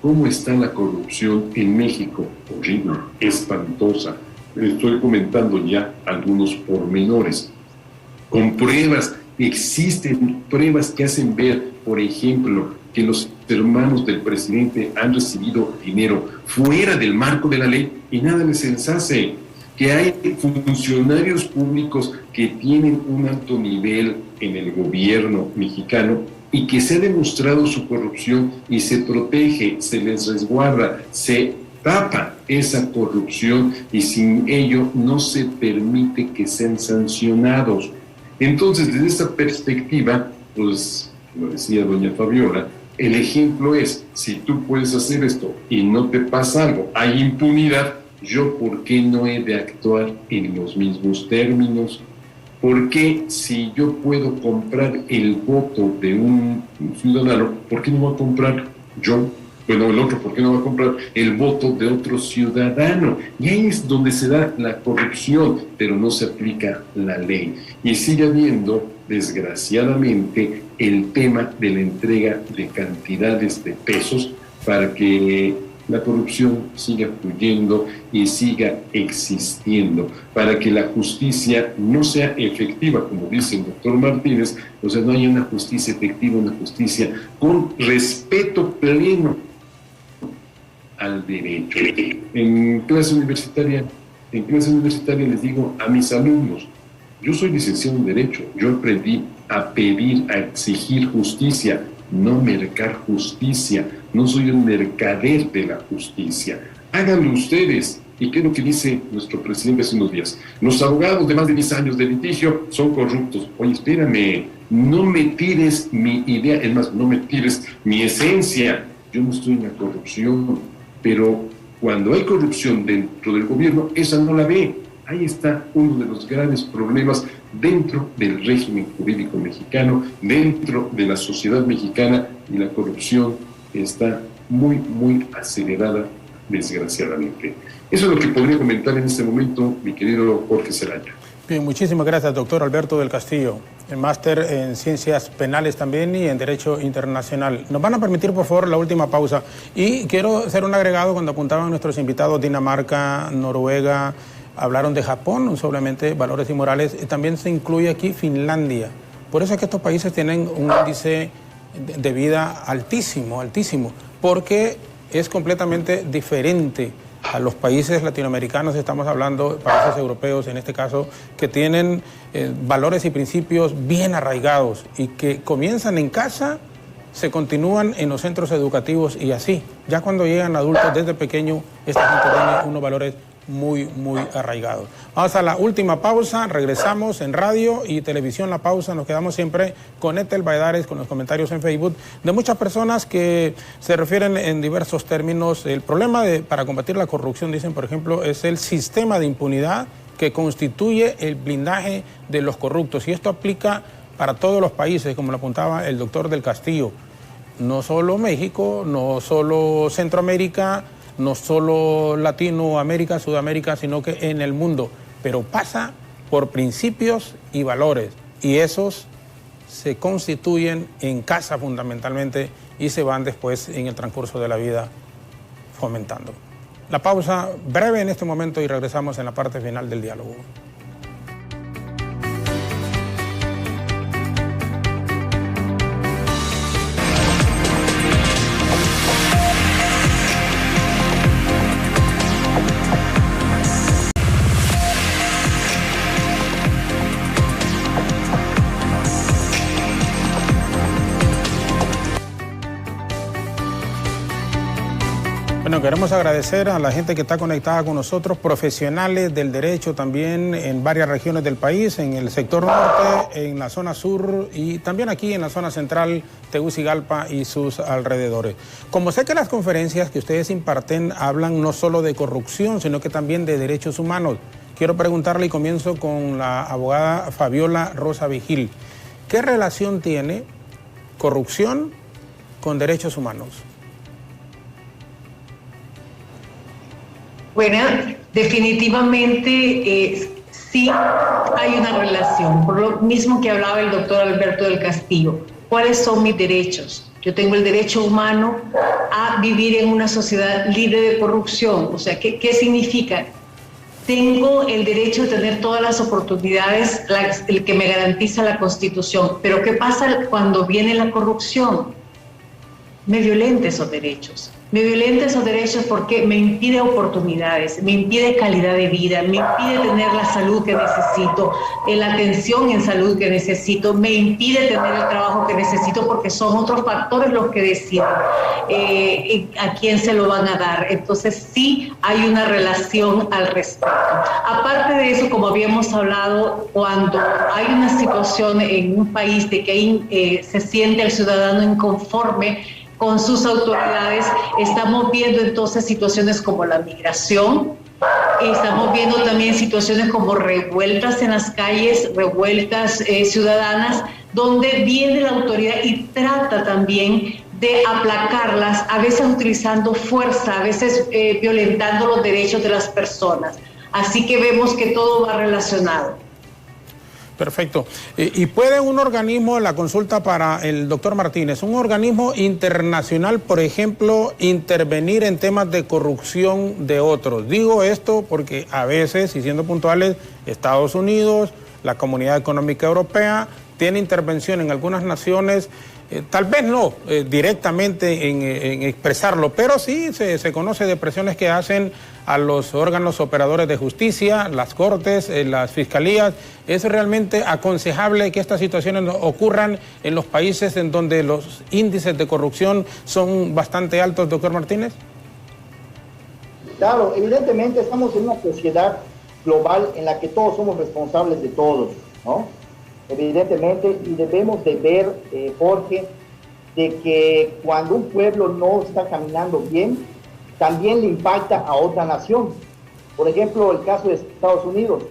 ¿cómo está la corrupción en México? Horrible, espantosa. Estoy comentando ya algunos pormenores. Con pruebas, existen pruebas que hacen ver, por ejemplo, que los hermanos del presidente han recibido dinero fuera del marco de la ley y nada les hace. Que hay funcionarios públicos que tienen un alto nivel en el gobierno mexicano y que se ha demostrado su corrupción y se protege, se les resguarda, se tapa esa corrupción y sin ello no se permite que sean sancionados. Entonces, desde esta perspectiva, pues, lo decía doña Fabiola, el ejemplo es, si tú puedes hacer esto y no te pasa algo, hay impunidad, ¿yo por qué no he de actuar en los mismos términos? ¿Por qué si yo puedo comprar el voto de un ciudadano, por qué no voy a comprar yo? Bueno, el otro, ¿por qué no va a comprar el voto de otro ciudadano? Y ahí es donde se da la corrupción, pero no se aplica la ley. Y sigue habiendo, desgraciadamente, el tema de la entrega de cantidades de pesos para que la corrupción siga fluyendo y siga existiendo, para que la justicia no sea efectiva, como dice el doctor Martínez, o sea, no haya una justicia efectiva, una justicia con respeto pleno al derecho. En clase universitaria les digo a mis alumnos, yo soy licenciado en Derecho, yo aprendí a pedir, a exigir justicia, no mercar justicia, no soy un mercader de la justicia. Háganlo ustedes. ¿Y qué es lo que dice nuestro presidente hace unos días? Los abogados de más de 10 años de litigio son corruptos. Oye, espérame, no me tires mi idea, es más, no me tires mi esencia. Yo no estoy en la corrupción, pero cuando hay corrupción dentro del gobierno, esa no la ve. Ahí está uno de los graves problemas dentro del régimen jurídico mexicano, dentro de la sociedad mexicana, y la corrupción está muy, muy acelerada, desgraciadamente. Eso es lo que podría comentar en este momento mi querido Jorge Zelaya.
Bien, muchísimas gracias, doctor Alberto del Castillo, el máster en Ciencias Penales también y en Derecho Internacional. Nos van a permitir, por favor, la última pausa. Y quiero hacer un agregado cuando apuntaban nuestros invitados, Dinamarca, Noruega, hablaron de Japón, solamente valores y morales. También se incluye aquí Finlandia. Por eso es que estos países tienen un índice de vida altísimo, altísimo, porque es completamente diferente a los países latinoamericanos. Estamos hablando de países europeos, en este caso, que tienen valores y principios bien arraigados y que comienzan en casa, se continúan en los centros educativos y así. Ya cuando llegan adultos, desde pequeño, esta gente tiene unos valores muy, muy arraigados. Vamos a la última pausa, regresamos en radio y televisión. La pausa, nos quedamos siempre con Ethel Valladares, con los comentarios en Facebook de muchas personas que se refieren en diversos términos. El problema para combatir la corrupción, dicen, por ejemplo, es el sistema de impunidad que constituye el blindaje de los corruptos, y esto aplica para todos los países, como lo apuntaba el doctor del Castillo. No solo México, no solo Centroamérica, no solo Latinoamérica, Sudamérica, sino que en el mundo. Pero pasa por principios y valores, y esos se constituyen en casa fundamentalmente y se van después en el transcurso de la vida fomentando. La pausa breve en este momento y regresamos en la parte final del diálogo. Bueno, queremos agradecer a la gente que está conectada con nosotros, profesionales del derecho también en varias regiones del país, en el sector norte, en la zona sur y también aquí en la zona central, Tegucigalpa y sus alrededores. Como sé que las conferencias que ustedes imparten hablan no solo de corrupción, sino que también de derechos humanos, quiero preguntarle, y comienzo con la abogada Fabiola Rosa Vigil, ¿qué relación tiene corrupción con derechos humanos?
Bueno, definitivamente sí hay una relación, por lo mismo que hablaba el doctor Alberto del Castillo. ¿Cuáles son mis derechos? Yo tengo el derecho humano a vivir en una sociedad libre de corrupción. O sea, ¿qué significa? Tengo el derecho de tener todas las oportunidades, el que me garantiza la Constitución. Pero ¿qué pasa cuando viene la corrupción? Me violenta esos derechos. Me violenta esos derechos porque me impide oportunidades, me impide calidad de vida, me impide tener la salud que necesito, la atención en salud que necesito, me impide tener el trabajo que necesito, porque son otros factores los que deciden a quién se lo van a dar. Entonces sí hay una relación al respecto. Aparte de eso, como habíamos hablado, cuando hay una situación en un país de que se siente el ciudadano inconforme con sus autoridades, estamos viendo entonces situaciones como la migración, estamos viendo también situaciones como revueltas en las calles, revueltas ciudadanas, donde viene la autoridad y trata también de aplacarlas, a veces utilizando fuerza, a veces violentando los derechos de las personas. Así que vemos que todo va relacionado.
Perfecto. ¿Y puede un organismo, la consulta para el doctor Martínez, un organismo internacional, por ejemplo, intervenir en temas de corrupción de otros? Digo esto porque a veces, y siendo puntuales, Estados Unidos, la Comunidad Económica Europea, tiene intervención en algunas naciones, tal vez no directamente en expresarlo, pero sí se conoce de presiones que hacen a los órganos operadores de justicia, las cortes, las fiscalías. ¿Es realmente aconsejable que estas situaciones ocurran en los países en donde los índices de corrupción son bastante altos, doctor Martínez?
Claro, evidentemente estamos en una sociedad global en la que todos somos responsables de todos, ¿no? Evidentemente, y debemos de ver, Jorge, de que cuando un pueblo no está caminando bien, también le impacta a otra nación. Por ejemplo, el caso de Estados Unidos.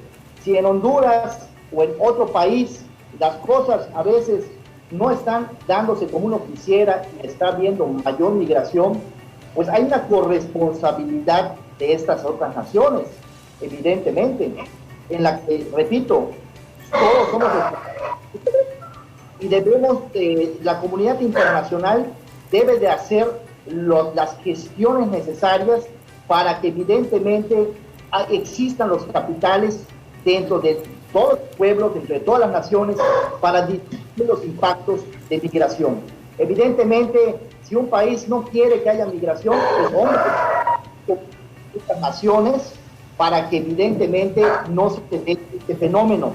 Si en Honduras o en otro país las cosas a veces no están dándose como uno quisiera y está habiendo mayor migración, pues hay una corresponsabilidad de estas otras naciones, evidentemente, en la que, repito, todos somos y debemos, la comunidad internacional debe de hacer las gestiones necesarias para que evidentemente existan los capitales dentro de todos los pueblos, dentro de todas las naciones, para disminuir los impactos de migración. Evidentemente, si un país no quiere que haya migración, pues hombre, estas naciones para que evidentemente no se dé este fenómeno.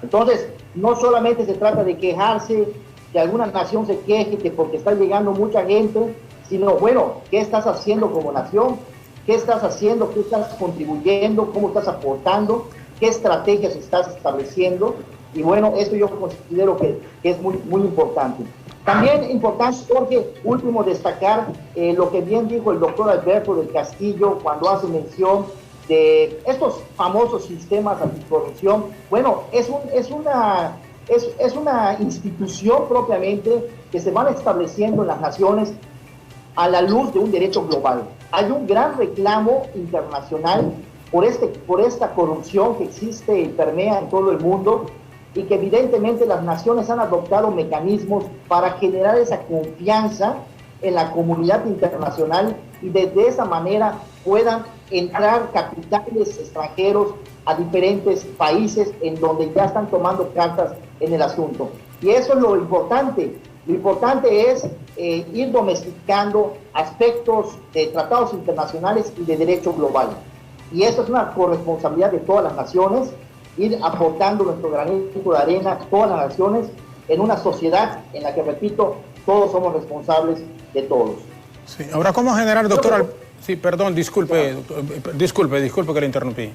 Entonces, no solamente se trata de quejarse, que alguna nación se queje que porque está llegando mucha gente, sino, bueno, ¿qué estás haciendo como nación? ¿Qué estás haciendo? ¿Qué estás contribuyendo? ¿Cómo estás aportando? ¿Qué estrategias estás estableciendo? Y bueno, esto yo considero que es muy, muy importante. También importante, Jorge, último, destacar lo que bien dijo el doctor Alberto del Castillo cuando hace mención de estos famosos sistemas anticorrupción. Bueno, es una institución propiamente que se van estableciendo en las naciones a la luz de un derecho global. Hay un gran reclamo internacional por esta corrupción que existe y permea en todo el mundo, y que evidentemente las naciones han adoptado mecanismos para generar esa confianza en la comunidad internacional y de esa manera puedan entrar capitales extranjeros a diferentes países en donde ya están tomando cartas en el asunto. Y eso es lo importante. Lo importante es ir domesticando aspectos de tratados internacionales y de derecho global. Y eso es una corresponsabilidad de todas las naciones, ir aportando nuestro granito de arena, todas las naciones, en una sociedad en la que, repito, todos somos responsables de todos.
Sí. Ahora, ¿cómo generar, doctor? Sí, perdón, disculpe que le interrumpí.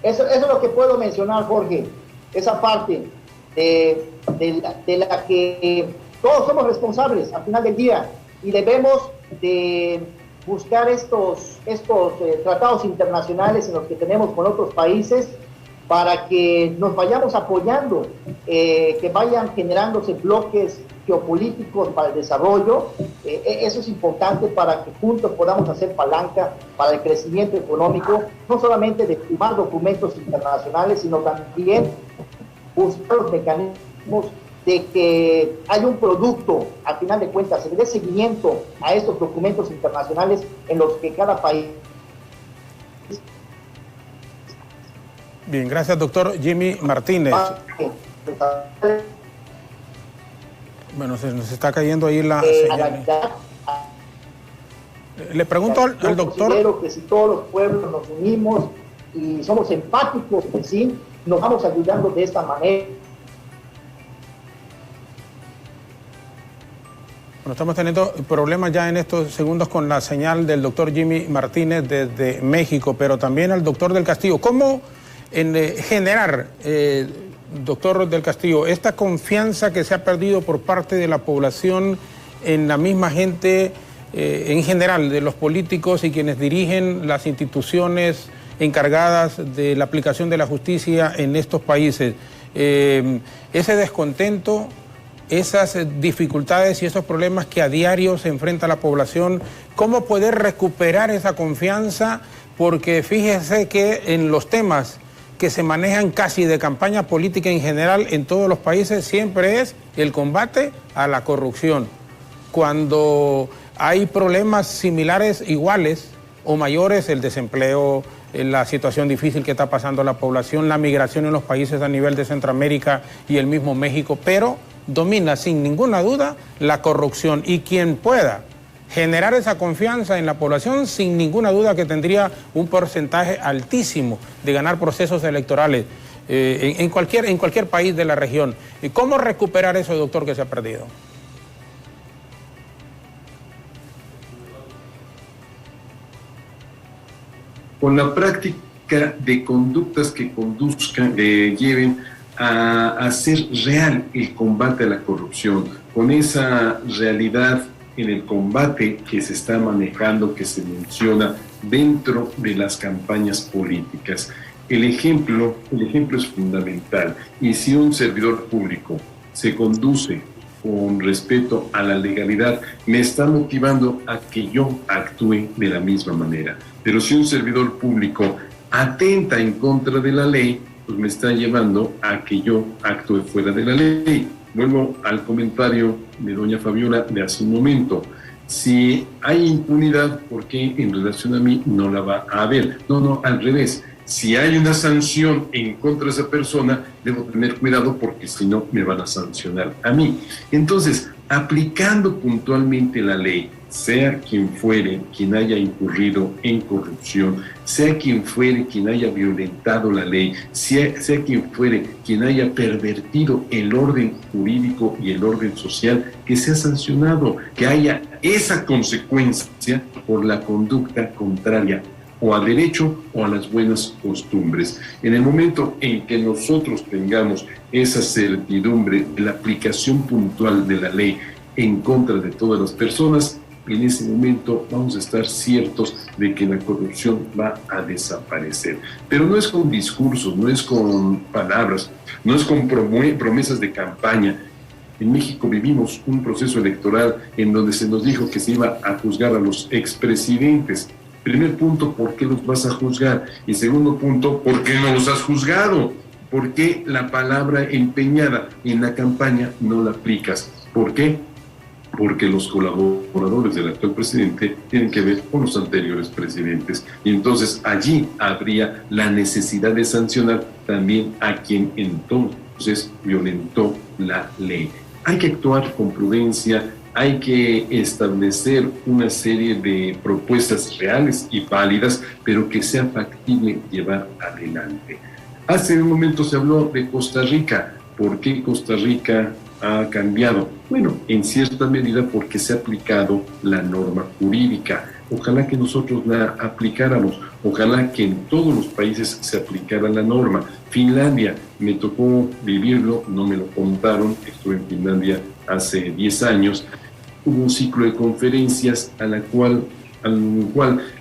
Eso es lo que puedo mencionar, Jorge, esa parte de la que todos somos responsables al final del día, y debemos de buscar estos tratados internacionales en los que tenemos con otros países para que nos vayamos apoyando, que vayan generándose bloques geopolíticos para el desarrollo. Eso es importante para que juntos podamos hacer palanca para el crecimiento económico, no solamente de firmar documentos internacionales, sino también buscar los mecanismos de que haya un producto, al final de cuentas, se le dé seguimiento a estos documentos internacionales en los que cada país...
Bien, gracias, doctor Jimmy Martínez. Bueno, se nos está cayendo ahí la señal. Le pregunto al doctor...
Considero que si todos los pueblos nos unimos y somos empáticos, pues sí, nos vamos ayudando de esta manera.
Bueno, estamos teniendo problemas ya en estos segundos con la señal del doctor Jimmy Martínez desde México, pero también al doctor del Castillo. ¿Cómo generar, doctor del Castillo, esta confianza que se ha perdido por parte de la población en la misma gente, en general, de los políticos y quienes dirigen las instituciones encargadas de la aplicación de la justicia en estos países? Ese descontento, esas dificultades y esos problemas que a diario se enfrenta la población, ¿cómo poder recuperar esa confianza? Porque fíjese que en los temas que se manejan casi de campaña política en general en todos los países siempre es el combate a la corrupción. Cuando hay problemas similares, iguales o mayores, el desempleo, la situación difícil que está pasando la población, la migración en los países a nivel de Centroamérica y el mismo México, pero domina sin ninguna duda la corrupción, y quien pueda generar esa confianza en la población, sin ninguna duda que tendría un porcentaje altísimo de ganar procesos electorales en cualquier país de la región. ¿Y cómo recuperar eso, doctor, que se ha perdido?
Con la práctica de conductas que conduzcan, que lleven a hacer real el combate a la corrupción, con esa realidad en el combate que se está manejando, que se menciona dentro de las campañas políticas. El ejemplo es fundamental, y si un servidor público se conduce con respeto a la legalidad, me está motivando a que yo actúe de la misma manera. Pero si un servidor público atenta en contra de la ley, pues me está llevando a que yo actúe fuera de la ley. Vuelvo al comentario de doña Fabiola de hace un momento. Si hay impunidad, ¿por qué en relación a mí no la va a haber? No, al revés. Si hay una sanción en contra de esa persona, debo tener cuidado porque si no me van a sancionar a mí. Entonces, aplicando puntualmente la ley, sea quien fuere quien haya incurrido en corrupción, sea quien fuere quien haya violentado la ley, sea quien fuere quien haya pervertido el orden jurídico y el orden social, que sea sancionado, que haya esa consecuencia por la conducta contraria o al derecho o a las buenas costumbres. En el momento en que nosotros tengamos esa certidumbre de la aplicación puntual de la ley en contra de todas las personas, en ese momento vamos a estar ciertos de que la corrupción va a desaparecer. Pero no es con discursos, no es con palabras, no es con promesas de campaña. En México vivimos un proceso electoral en donde se nos dijo que se iba a juzgar a los expresidentes. Primer punto, ¿por qué los vas a juzgar? Y segundo punto, ¿por qué no los has juzgado? ¿Por qué la palabra empeñada en la campaña no la aplicas? ¿Por qué? Porque los colaboradores del actual presidente tienen que ver con los anteriores presidentes. Y entonces allí habría la necesidad de sancionar también a quien entonces violentó la ley. Hay que actuar con prudencia, hay que establecer una serie de propuestas reales y válidas, pero que sea factible llevar adelante. Hace un momento se habló de Costa Rica. ¿Por qué Costa Rica ha cambiado? Bueno, en cierta medida porque se ha aplicado la norma jurídica. Ojalá que nosotros la aplicáramos, ojalá que en todos los países se aplicara la norma. Finlandia, me tocó vivirlo, no me lo contaron, estuve en Finlandia hace 10 años, hubo un ciclo de conferencias al cual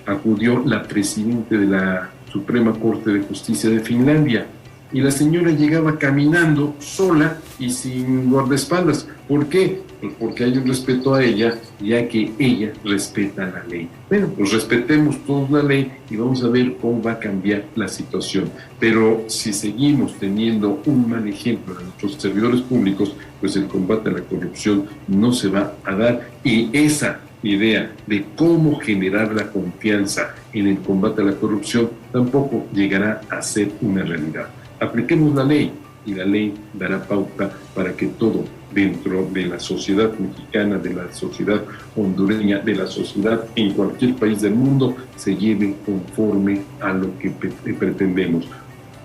acudió la presidenta de la Suprema Corte de Justicia de Finlandia, y la señora llegaba caminando sola y sin guardaespaldas. ¿Por qué? Pues porque hay un respeto a ella, ya que ella respeta la ley. Bueno, pues respetemos todos la ley y vamos a ver cómo va a cambiar la situación. Pero si seguimos teniendo un mal ejemplo de nuestros servidores públicos, pues el combate a la corrupción no se va a dar, y esa idea de cómo generar la confianza en el combate a la corrupción tampoco llegará a ser una realidad. Apliquemos la ley y la ley dará pauta para que todo dentro de la sociedad mexicana, de la sociedad hondureña, de la sociedad en cualquier país del mundo se lleve conforme a lo que pretendemos.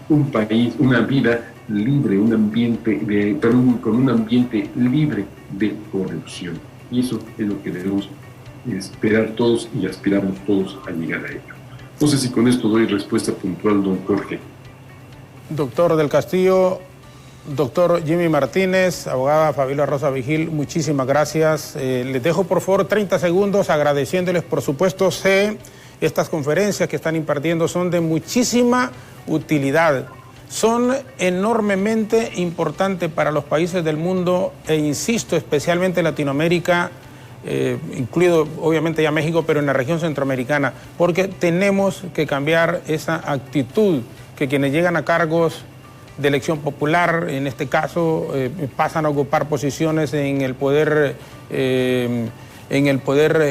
Un país, una vida libre, un ambiente con un ambiente libre de corrupción. Y eso es lo que debemos esperar todos y aspiramos todos a llegar a ello. No sé si con esto doy respuesta puntual, don Jorge.
Doctor del Castillo, doctor Jimmy Martínez, abogada Fabiola Rosa Vigil, muchísimas gracias. Les dejo por favor 30 segundos agradeciéndoles, por supuesto, estas conferencias que están impartiendo son de muchísima utilidad. Son enormemente importantes para los países del mundo e insisto, especialmente Latinoamérica, incluido obviamente ya México, pero en la región centroamericana, porque tenemos que cambiar esa actitud que quienes llegan a cargos de elección popular, en este caso, pasan a ocupar posiciones en el poder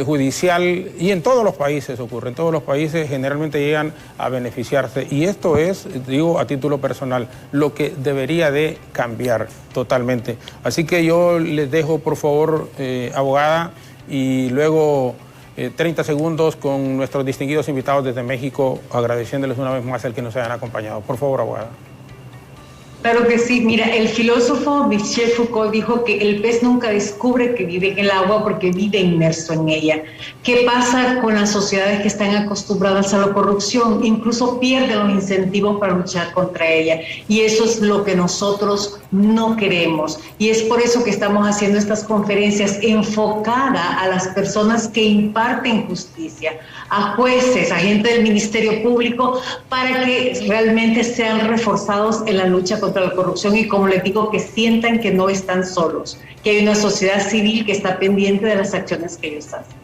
judicial, y en todos los países ocurre, en todos los países generalmente llegan a beneficiarse, y esto es, digo a título personal, lo que debería de cambiar totalmente. Así que yo les dejo, por favor, abogada, y luego 30 segundos con nuestros distinguidos invitados desde México, agradeciéndoles una vez más el que nos hayan acompañado. Por favor, abogada.
Claro que sí. Mira, el filósofo Michel Foucault dijo que el pez nunca descubre que vive en el agua porque vive inmerso en ella. ¿Qué pasa con las sociedades que están acostumbradas a la corrupción? Incluso pierden los incentivos para luchar contra ella. Y eso es lo que nosotros no queremos. Y es por eso que estamos haciendo estas conferencias enfocadas a las personas que imparten justicia, a jueces, a gente del Ministerio Público, para que realmente sean reforzados en la lucha contra la corrupción, y como les digo, que sientan que no están solos, que hay una sociedad civil que está pendiente de las acciones que ellos hacen.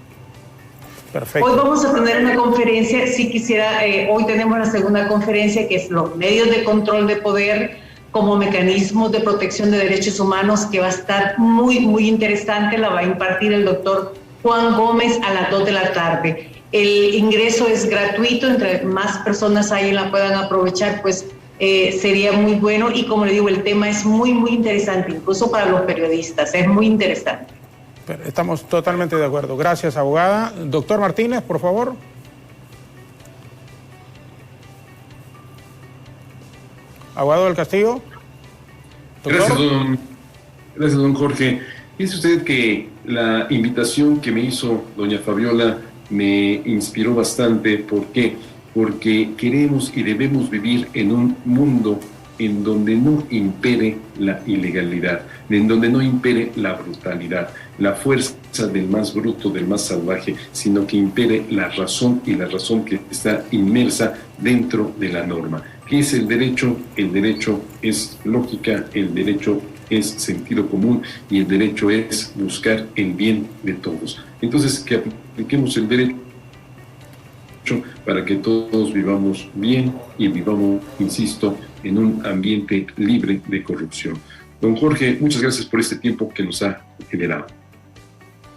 Perfecto.
Hoy vamos a tener una conferencia, si quisiera, hoy tenemos la segunda conferencia, que es los medios de control de poder como mecanismos de protección de derechos humanos, que va a estar muy, muy interesante. La va a impartir el doctor Juan Gómez a las 2 de la tarde. El ingreso es gratuito, entre más personas ahí la puedan aprovechar, pues sería muy bueno, y como le digo, el tema es muy, muy interesante, incluso para los periodistas, es muy interesante.
Estamos totalmente de acuerdo. Gracias, abogada. Doctor Martínez, por favor. Abogado del Castillo.
Gracias, don Jorge. Dice usted que la invitación que me hizo doña Fabiola me inspiró bastante. ¿Por qué? Porque queremos y debemos vivir en un mundo en donde no impere la ilegalidad, en donde no impere la brutalidad, la fuerza del más bruto, del más salvaje, sino que impere la razón, y la razón que está inmersa dentro de la norma. ¿Qué es el derecho? El derecho es lógica, el derecho es sentido común, y el derecho es buscar el bien de todos. Entonces, que apliquemos el derecho para que todos vivamos bien y vivamos, insisto, en un ambiente libre de corrupción. Don Jorge, muchas gracias por este tiempo que nos ha generado.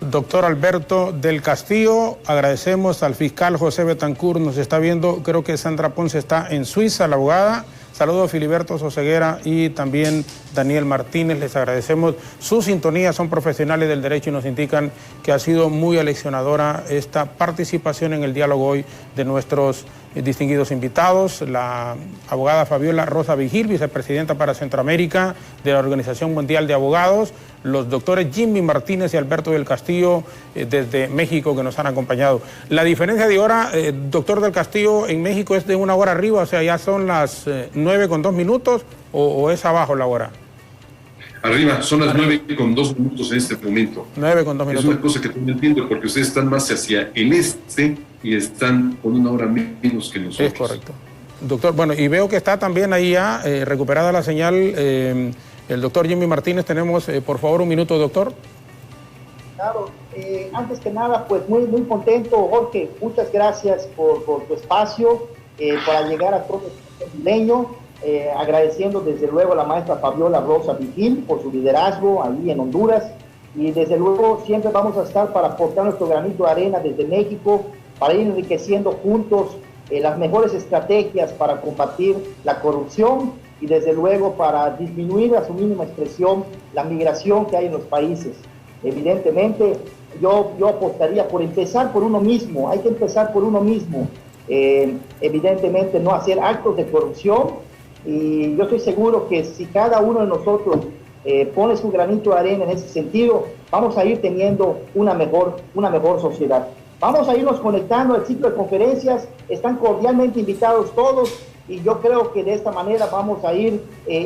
Doctor Alberto del Castillo, agradecemos al fiscal José Betancourt, nos está viendo, creo que Sandra Ponce está en Suiza, la abogada. Saludos a Filiberto Soseguera y también Daniel Martínez, les agradecemos su sintonía, son profesionales del derecho y nos indican que ha sido muy aleccionadora esta participación en el diálogo hoy de nuestros distinguidos invitados, la abogada Fabiola Rosa Vigil, vicepresidenta para Centroamérica de la Organización Mundial de Abogados, los doctores Jimmy Martínez y Alberto del Castillo desde México, que nos han acompañado. La diferencia de hora, doctor del Castillo, en México es de 1 hora arriba, o sea, ya son las 9:02, o es abajo la hora.
Arriba, son las 9:02 en este momento.
9:02.
Es una cosa que no entiendo, porque ustedes están más hacia el este y están con 1 hora menos que nosotros.
Es correcto. Doctor, bueno, y veo que está también ahí ya recuperada la señal el doctor Jimmy Martínez. Tenemos, por favor, un minuto, doctor.
Claro, antes que nada, pues muy contento, Jorge. Muchas gracias por tu espacio para llegar a todo el hondureño. Agradeciendo desde luego a la maestra Fabiola Rosa Vigil por su liderazgo ahí en Honduras, y desde luego siempre vamos a estar para aportar nuestro granito de arena desde México, para ir enriqueciendo juntos las mejores estrategias para combatir la corrupción, y desde luego para disminuir a su mínima expresión la migración que hay en los países. Evidentemente yo apostaría por empezar por uno mismo. Hay que empezar por uno mismo, evidentemente no hacer actos de corrupción. Y yo estoy seguro que si cada uno de nosotros pone su granito de arena en ese sentido, vamos a ir teniendo una mejor sociedad. Vamos a irnos conectando al ciclo de conferencias, están cordialmente invitados todos, y yo creo que de esta manera vamos a ir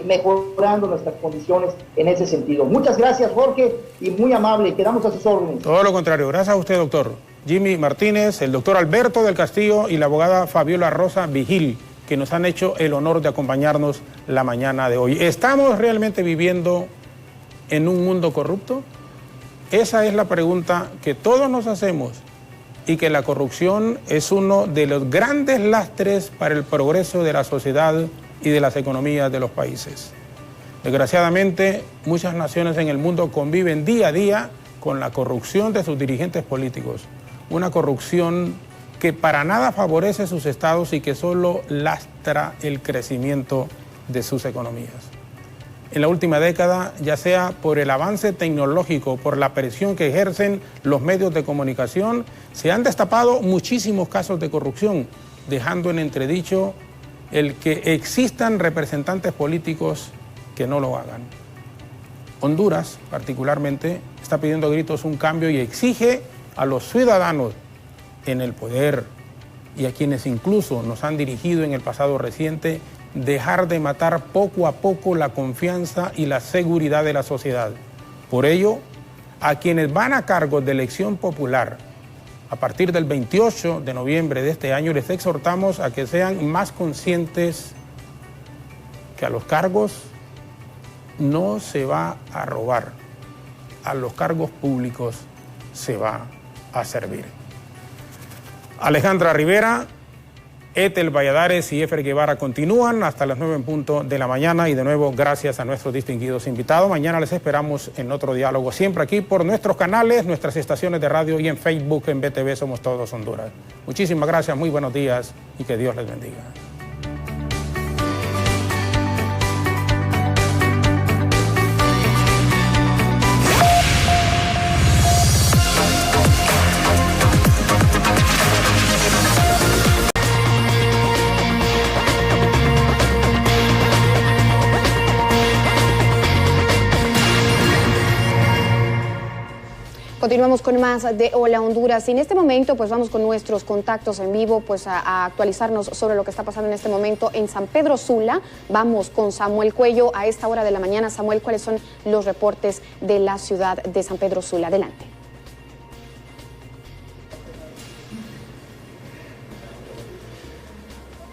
mejorando nuestras condiciones en ese sentido. Muchas gracias, Jorge, y muy amable, quedamos a sus órdenes.
Todo lo contrario, gracias a usted, doctor Jimmy Martínez, el doctor Alberto del Castillo y la abogada Fabiola Rosa Vigil, que nos han hecho el honor de acompañarnos la mañana de hoy. ¿Estamos realmente viviendo en un mundo corrupto? Esa es la pregunta que todos nos hacemos y que la corrupción es uno de los grandes lastres para el progreso de la sociedad y de las economías de los países. Desgraciadamente, muchas naciones en el mundo conviven día a día con la corrupción de sus dirigentes políticos, una corrupción que para nada favorece sus estados y que solo lastra el crecimiento de sus economías. En la última década, ya sea por el avance tecnológico, por la presión que ejercen los medios de comunicación, se han destapado muchísimos casos de corrupción, dejando en entredicho el que existan representantes políticos que no lo hagan. Honduras, particularmente, está pidiendo a gritos un cambio y exige a los ciudadanos en el poder y a quienes incluso nos han dirigido en el pasado reciente dejar de matar poco a poco la confianza y la seguridad de la sociedad. Por ello, a quienes van a cargos de elección popular a partir del 28 de noviembre de este año, les exhortamos a que sean más conscientes que a los cargos no se va a robar, a los cargos públicos se va a servir. Alejandra Rivera, Ethel Valladares y Efer Guevara continúan hasta las 9 en punto de la mañana y de nuevo gracias a nuestros distinguidos invitados. Mañana les esperamos en otro diálogo, siempre aquí por nuestros canales, nuestras estaciones de radio y en Facebook, en BTV Somos Todos Honduras. Muchísimas gracias, muy buenos días y que Dios les bendiga.
Continuamos con más de Hola Honduras y en este momento pues vamos con nuestros contactos en vivo pues a actualizarnos sobre lo que está pasando en este momento en San Pedro Sula. Vamos con Samuel Cuello a esta hora de la mañana. Samuel, ¿cuáles son los reportes de la ciudad de San Pedro Sula? Adelante.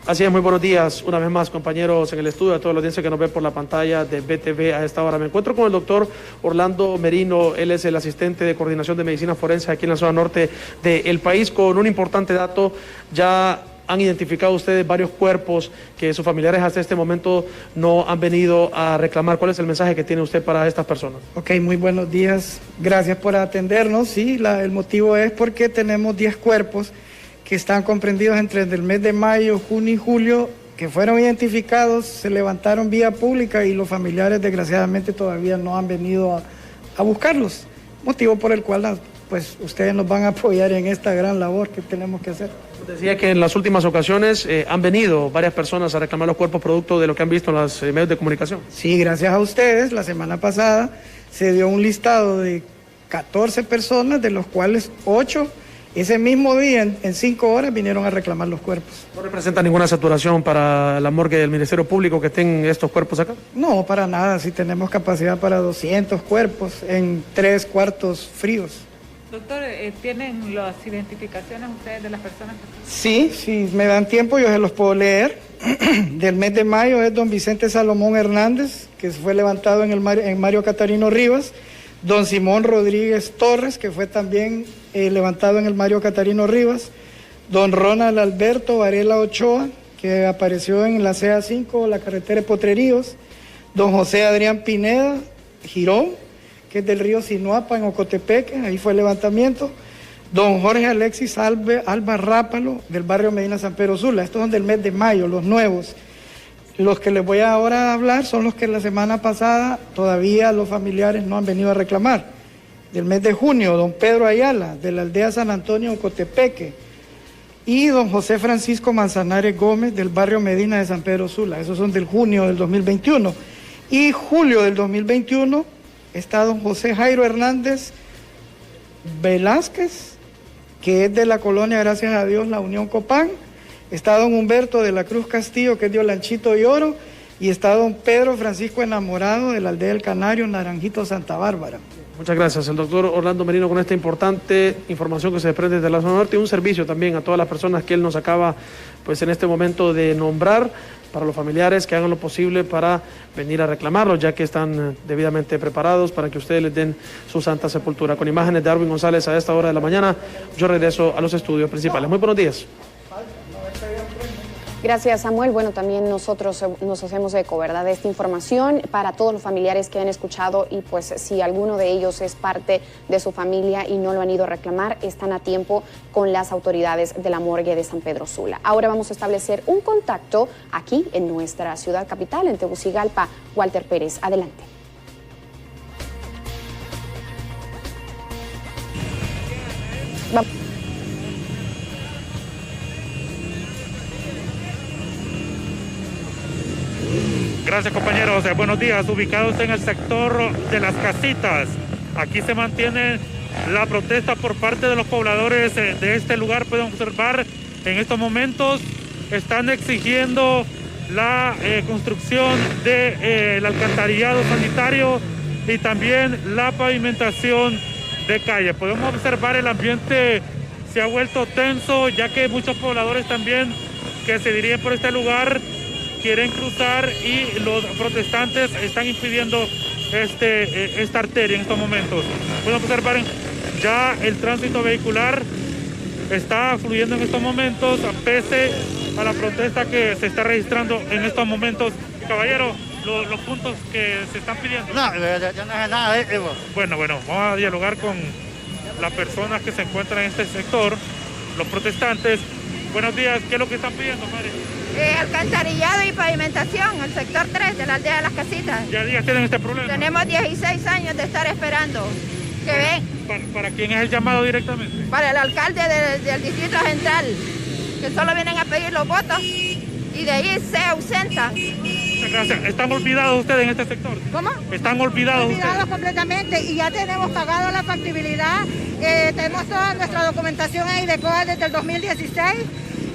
Así es, muy buenos días una vez más, compañeros en el estudio, a toda la audiencia que nos ve por la pantalla de BTV a esta hora. Me encuentro con el doctor Orlando Merino, él es el asistente de coordinación de medicina forense aquí en la zona norte del país, con un importante dato. Ya han identificado ustedes varios cuerpos que sus familiares hasta este momento no han venido a reclamar. ¿Cuál es el mensaje que tiene usted para estas personas?
Ok, muy buenos días, gracias por atendernos. Sí, el motivo es porque tenemos 10 cuerpos que están comprendidos entre el mes de mayo, junio y julio, que fueron identificados, se levantaron vía pública y los familiares desgraciadamente todavía no han venido a buscarlos, motivo por el cual pues ustedes nos van a apoyar en esta gran labor que tenemos que hacer.
Decía que en las últimas ocasiones han venido varias personas a reclamar los cuerpos producto de lo que han visto en los medios de comunicación.
Sí, gracias a ustedes, la semana pasada se dio un listado de 14 personas, de los cuales 8 ese mismo día, en 5 horas, vinieron a reclamar los cuerpos.
¿No representa ninguna saturación para la morgue del Ministerio Público que estén estos cuerpos acá?
No, para nada. Sí tenemos capacidad para 200 cuerpos en 3 cuartos fríos.
Doctor, ¿tienen las identificaciones ustedes de las personas?
Sí, si me dan tiempo yo se los puedo leer. Del mes de mayo es don Vicente Salomón Hernández, que fue levantado en Mario Catarino Rivas. Don Simón Rodríguez Torres, que fue también levantado en el Mario Catarino Rivas. Don Ronald Alberto Varela Ochoa, que apareció en la CA5, la carretera de Potreríos. Don José Adrián Pineda Girón, que es del río Sinuapa, en Ocotepeque, ahí fue el levantamiento. Don Jorge Alexis Alba Rápalo, del barrio Medina San Pedro Sula. Estos son del mes de mayo, los nuevos. Los que les voy ahora a hablar son los que la semana pasada todavía los familiares no han venido a reclamar. Del mes de junio, don Pedro Ayala, de la aldea San Antonio, Ocotepeque, y don José Francisco Manzanares Gómez, del barrio Medina de San Pedro Sula. Esos son del junio del 2021. Y julio del 2021 está don José Jairo Hernández Velázquez, que es de la colonia, gracias a Dios, la Unión Copán. Está don Humberto de la Cruz Castillo, que es de Olanchito y Oro, y está don Pedro Francisco Enamorado, de la aldea del Canario, Naranjito, Santa Bárbara.
Muchas gracias. El doctor Orlando Merino con esta importante información que se desprende de la zona norte y un servicio también a todas las personas que él nos acaba, pues en este momento de nombrar, para los familiares que hagan lo posible para venir a reclamarlos, ya que están debidamente preparados para que ustedes les den su santa sepultura. Con imágenes de Arwin González a esta hora de la mañana, yo regreso a los estudios principales. Muy buenos días.
Gracias, Samuel. Bueno, también nosotros nos hacemos eco, ¿verdad?, de esta información para todos los familiares que han escuchado y pues si alguno de ellos es parte de su familia y no lo han ido a reclamar, están a tiempo con las autoridades de la morgue de San Pedro Sula. Ahora vamos a establecer un contacto aquí en nuestra ciudad capital, en Tegucigalpa. Walter Pérez, adelante.
Gracias, compañeros. Buenos días. Ubicados en el sector de las casitas. Aquí se mantiene la protesta por parte de los pobladores de este lugar. Pueden observar en estos momentos están exigiendo la construcción del alcantarillado sanitario y también la pavimentación de calle. Podemos observar el ambiente se ha vuelto tenso, ya que muchos pobladores también que se dirigen por este lugar quieren cruzar y los protestantes están impidiendo esta arteria en estos momentos. Pueden observar ya el tránsito vehicular está fluyendo en estos momentos, pese a la protesta que se está registrando en estos momentos. Caballero, los puntos que se están pidiendo.
No, ya no es nada de eso.
Bueno, vamos a dialogar con las personas que se encuentran en este sector, los protestantes. Buenos días, ¿qué es lo que están pidiendo, madre?
Alcantarillado y pavimentación, el sector 3 de la aldea de las casitas.
¿Ya días tienen este problema?
Tenemos 16 años de estar esperando que ven.
¿Para quién es el llamado directamente?
Para el alcalde del distrito central, que solo vienen a pedir los votos y de ahí se ausentan.
Muchas gracias. ¿Están olvidados ustedes en este sector?
¿Cómo?
¿Están olvidados ustedes?
Completamente, y ya tenemos pagado la factibilidad, tenemos toda nuestra documentación ahí de COA desde el 2016.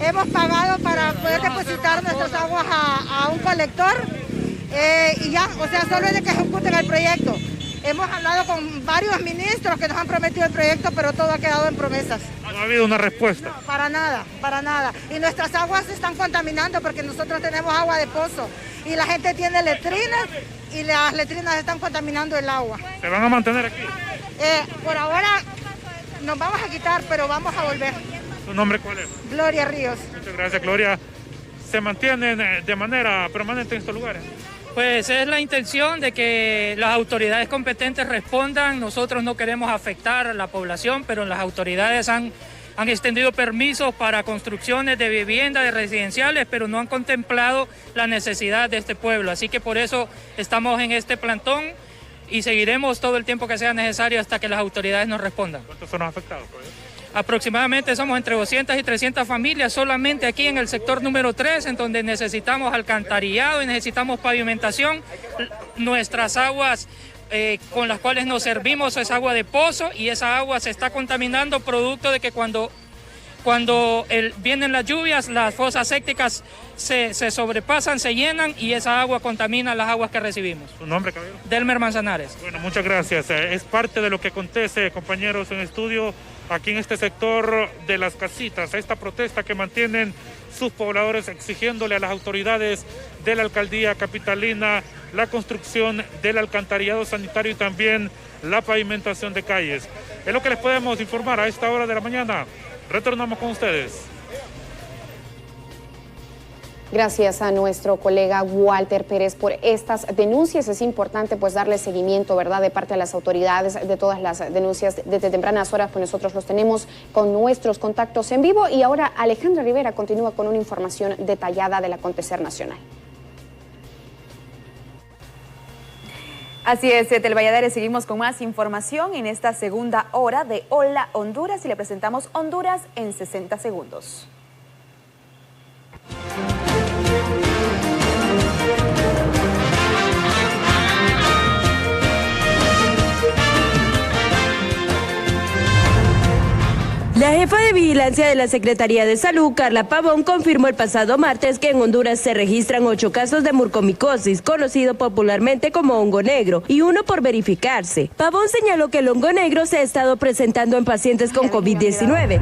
Hemos pagado para poder depositar nuestras aguas a un colector y ya, o sea, solo es de que ejecuten el proyecto. Hemos hablado con varios ministros que nos han prometido el proyecto, pero todo ha quedado en promesas.
No ha habido una respuesta.
No, para nada, para nada. Y nuestras aguas se están contaminando porque nosotros tenemos agua de pozo y la gente tiene letrinas y las letrinas están contaminando el agua.
¿Se van a mantener aquí?
Por ahora nos vamos a quitar, pero vamos a volver.
¿Su nombre cuál es?
Gloria Ríos.
Muchas gracias, Gloria. ¿Se mantienen de manera permanente en estos lugares?
Pues es la intención de que las autoridades competentes respondan. Nosotros no queremos afectar a la población, pero las autoridades han extendido permisos para construcciones de viviendas, de residenciales, pero no han contemplado la necesidad de este pueblo. Así que por eso estamos en este plantón y seguiremos todo el tiempo que sea necesario hasta que las autoridades nos respondan.
¿Cuántos son los afectados, pues?
Aproximadamente somos entre 200 y 300 familias solamente aquí en el sector número 3, en donde necesitamos alcantarillado y necesitamos pavimentación. Nuestras aguas con las cuales nos servimos es agua de pozo y esa agua se está contaminando producto de que cuando vienen las lluvias, las fosas sépticas se sobrepasan, se llenan y esa agua contamina las aguas que recibimos.
¿Su nombre, caballero?
Delmer Manzanares.
Bueno, muchas gracias. Es parte de lo que acontece, compañeros, en estudio aquí en este sector de las casitas, esta protesta que mantienen sus pobladores exigiéndole a las autoridades de la alcaldía capitalina la construcción del alcantarillado sanitario y también la pavimentación de calles. Es lo que les podemos informar a esta hora de la mañana. Retornamos con ustedes.
Gracias a nuestro colega Walter Pérez por estas denuncias. Es importante pues darle seguimiento, ¿verdad?, de parte de las autoridades de todas las denuncias desde tempranas horas, pues nosotros los tenemos con nuestros contactos en vivo. Y ahora Alejandra Rivera continúa con una información detallada del acontecer nacional.
Así es, Tel Valladares, seguimos con más información en esta segunda hora de Hola Honduras y le presentamos Honduras en 60 segundos.
La jefa de vigilancia de la Secretaría de Salud, Carla Pavón, confirmó el pasado martes que en Honduras se registran 8 casos de mucormicosis, conocido popularmente como hongo negro, y 1 por verificarse. Pavón señaló que el hongo negro se ha estado presentando en pacientes con COVID-19.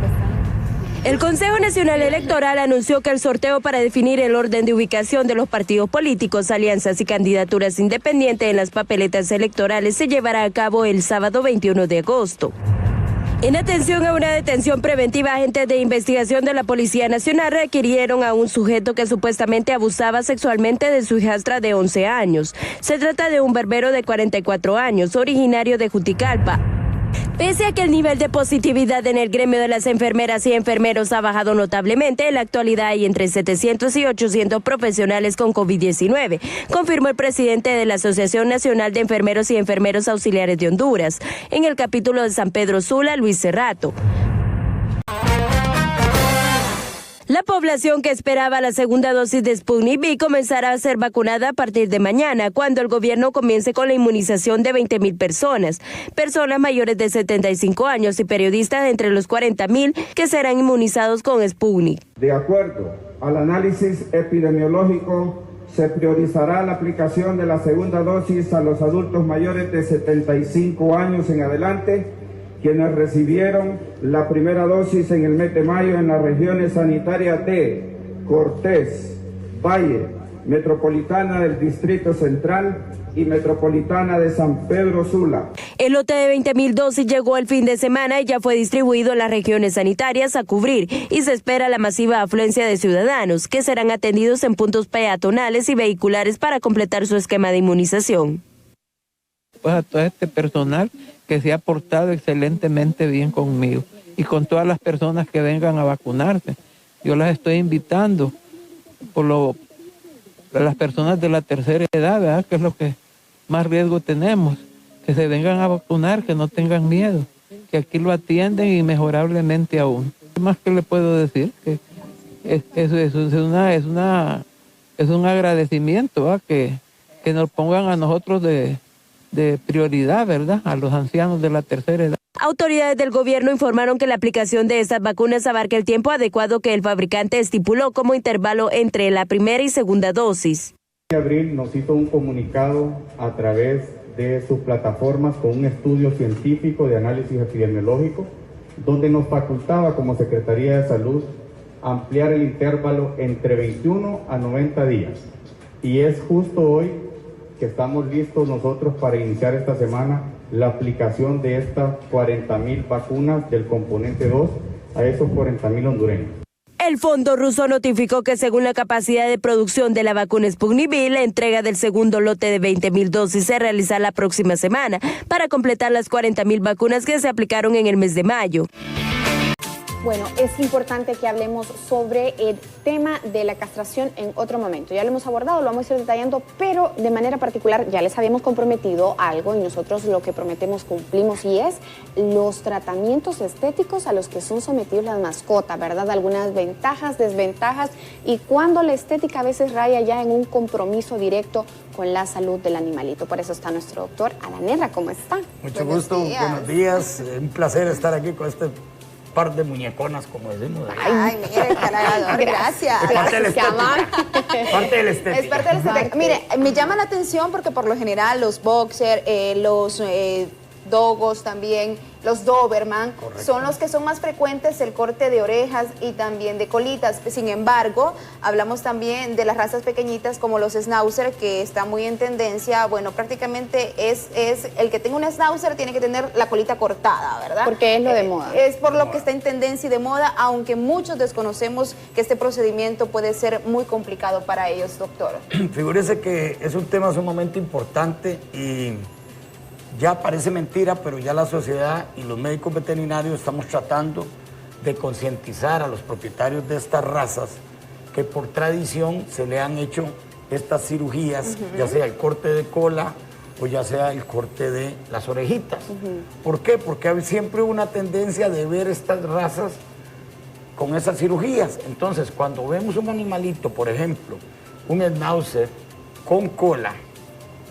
El Consejo Nacional Electoral anunció que el sorteo para definir el orden de ubicación de los partidos políticos, alianzas y candidaturas independientes en las papeletas electorales se llevará a cabo el sábado 21 de agosto. En atención a una detención preventiva, agentes de investigación de la Policía Nacional requirieron a un sujeto que supuestamente abusaba sexualmente de su hijastra de 11 años. Se trata de un barbero de 44 años, originario de Juticalpa. Pese a que el nivel de positividad en el gremio de las enfermeras y enfermeros ha bajado notablemente, en la actualidad hay entre 700 y 800 profesionales con COVID-19, confirmó el presidente de la Asociación Nacional de Enfermeros y Enfermeros Auxiliares de Honduras, en el capítulo de San Pedro Sula, Luis Cerrato. La población que esperaba la segunda dosis de Sputnik V comenzará a ser vacunada a partir de mañana, cuando el gobierno comience con la inmunización de 20.000 personas mayores de 75 años y periodistas de entre los 40.000 que serán inmunizados con Sputnik.
De acuerdo al análisis epidemiológico, se priorizará la aplicación de la segunda dosis a los adultos mayores de 75 años en adelante, quienes recibieron la primera dosis en el mes de mayo en las regiones sanitarias de Cortés, Valle, Metropolitana del Distrito Central y Metropolitana de San Pedro Sula.
El lote de 20.000 dosis llegó el fin de semana y ya fue distribuido en las regiones sanitarias a cubrir, y se espera la masiva afluencia de ciudadanos que serán atendidos en puntos peatonales y vehiculares para completar su esquema de inmunización.
Pues a todo este personal que se ha portado excelentemente bien conmigo y con todas las personas que vengan a vacunarse. Yo las estoy invitando a las personas de la tercera edad, ¿verdad?, que es lo que más riesgo tenemos, que se vengan a vacunar, que no tengan miedo, que aquí lo atienden inmejorablemente aún. ¿Qué más que le puedo decir? Que es un agradecimiento, ¿verdad?, que nos pongan a nosotros de prioridad, ¿verdad?, a los ancianos de la tercera edad.
Autoridades del gobierno informaron que la aplicación de estas vacunas abarca el tiempo adecuado que el fabricante estipuló como intervalo entre la primera y segunda dosis.
En abril nos hizo un comunicado a través de sus plataformas con un estudio científico de análisis epidemiológico, donde nos facultaba como Secretaría de Salud ampliar el intervalo entre 21 a 90 días. Y es justo hoy que estamos listos nosotros para iniciar esta semana la aplicación de estas 40.000 vacunas del componente 2 a esos 40.000 hondureños.
El Fondo Ruso notificó que según la capacidad de producción de la vacuna Sputnik V, la entrega del segundo lote de 20.000 dosis se realizará la próxima semana para completar las 40.000 vacunas que se aplicaron en el mes de mayo.
Bueno, es importante que hablemos sobre el tema de la castración en otro momento. Ya lo hemos abordado, lo vamos a ir detallando, pero de manera particular ya les habíamos comprometido algo y nosotros lo que prometemos cumplimos, y es los tratamientos estéticos a los que son sometidos las mascotas, ¿verdad? Algunas ventajas, desventajas, y cuando la estética a veces raya ya en un compromiso directo con la salud del animalito. Por eso está nuestro doctor Alan Herrera. ¿Cómo está?
Mucho gusto, buenos días. Un placer estar aquí con este par de muñeconas, como decimos.
Ay, mire, cargador, gracias.
Es parte de la estética. Parte de la estética.
Es parte de la estética. Mire, me llama la atención porque por lo general los boxer, los dogos también, los Doberman, correcto, son los que son más frecuentes el corte de orejas y también de colitas. Sin embargo, hablamos también de las razas pequeñitas como los Schnauzer, que está muy en tendencia. Bueno, prácticamente es el que tenga un Schnauzer tiene que tener la colita cortada, ¿verdad?
Porque es lo de moda.
Es por lo que está en tendencia y de moda, aunque muchos desconocemos que este procedimiento puede ser muy complicado para ellos, doctor.
Figúrese que es un tema sumamente importante y ya parece mentira, pero ya la sociedad y los médicos veterinarios estamos tratando de concientizar a los propietarios de estas razas que por tradición se le han hecho estas cirugías, ya sea el corte de cola o ya sea el corte de las orejitas. ¿Por qué? Porque hay siempre una tendencia de ver estas razas con esas cirugías. Entonces, cuando vemos un animalito, por ejemplo, un Schnauzer con cola,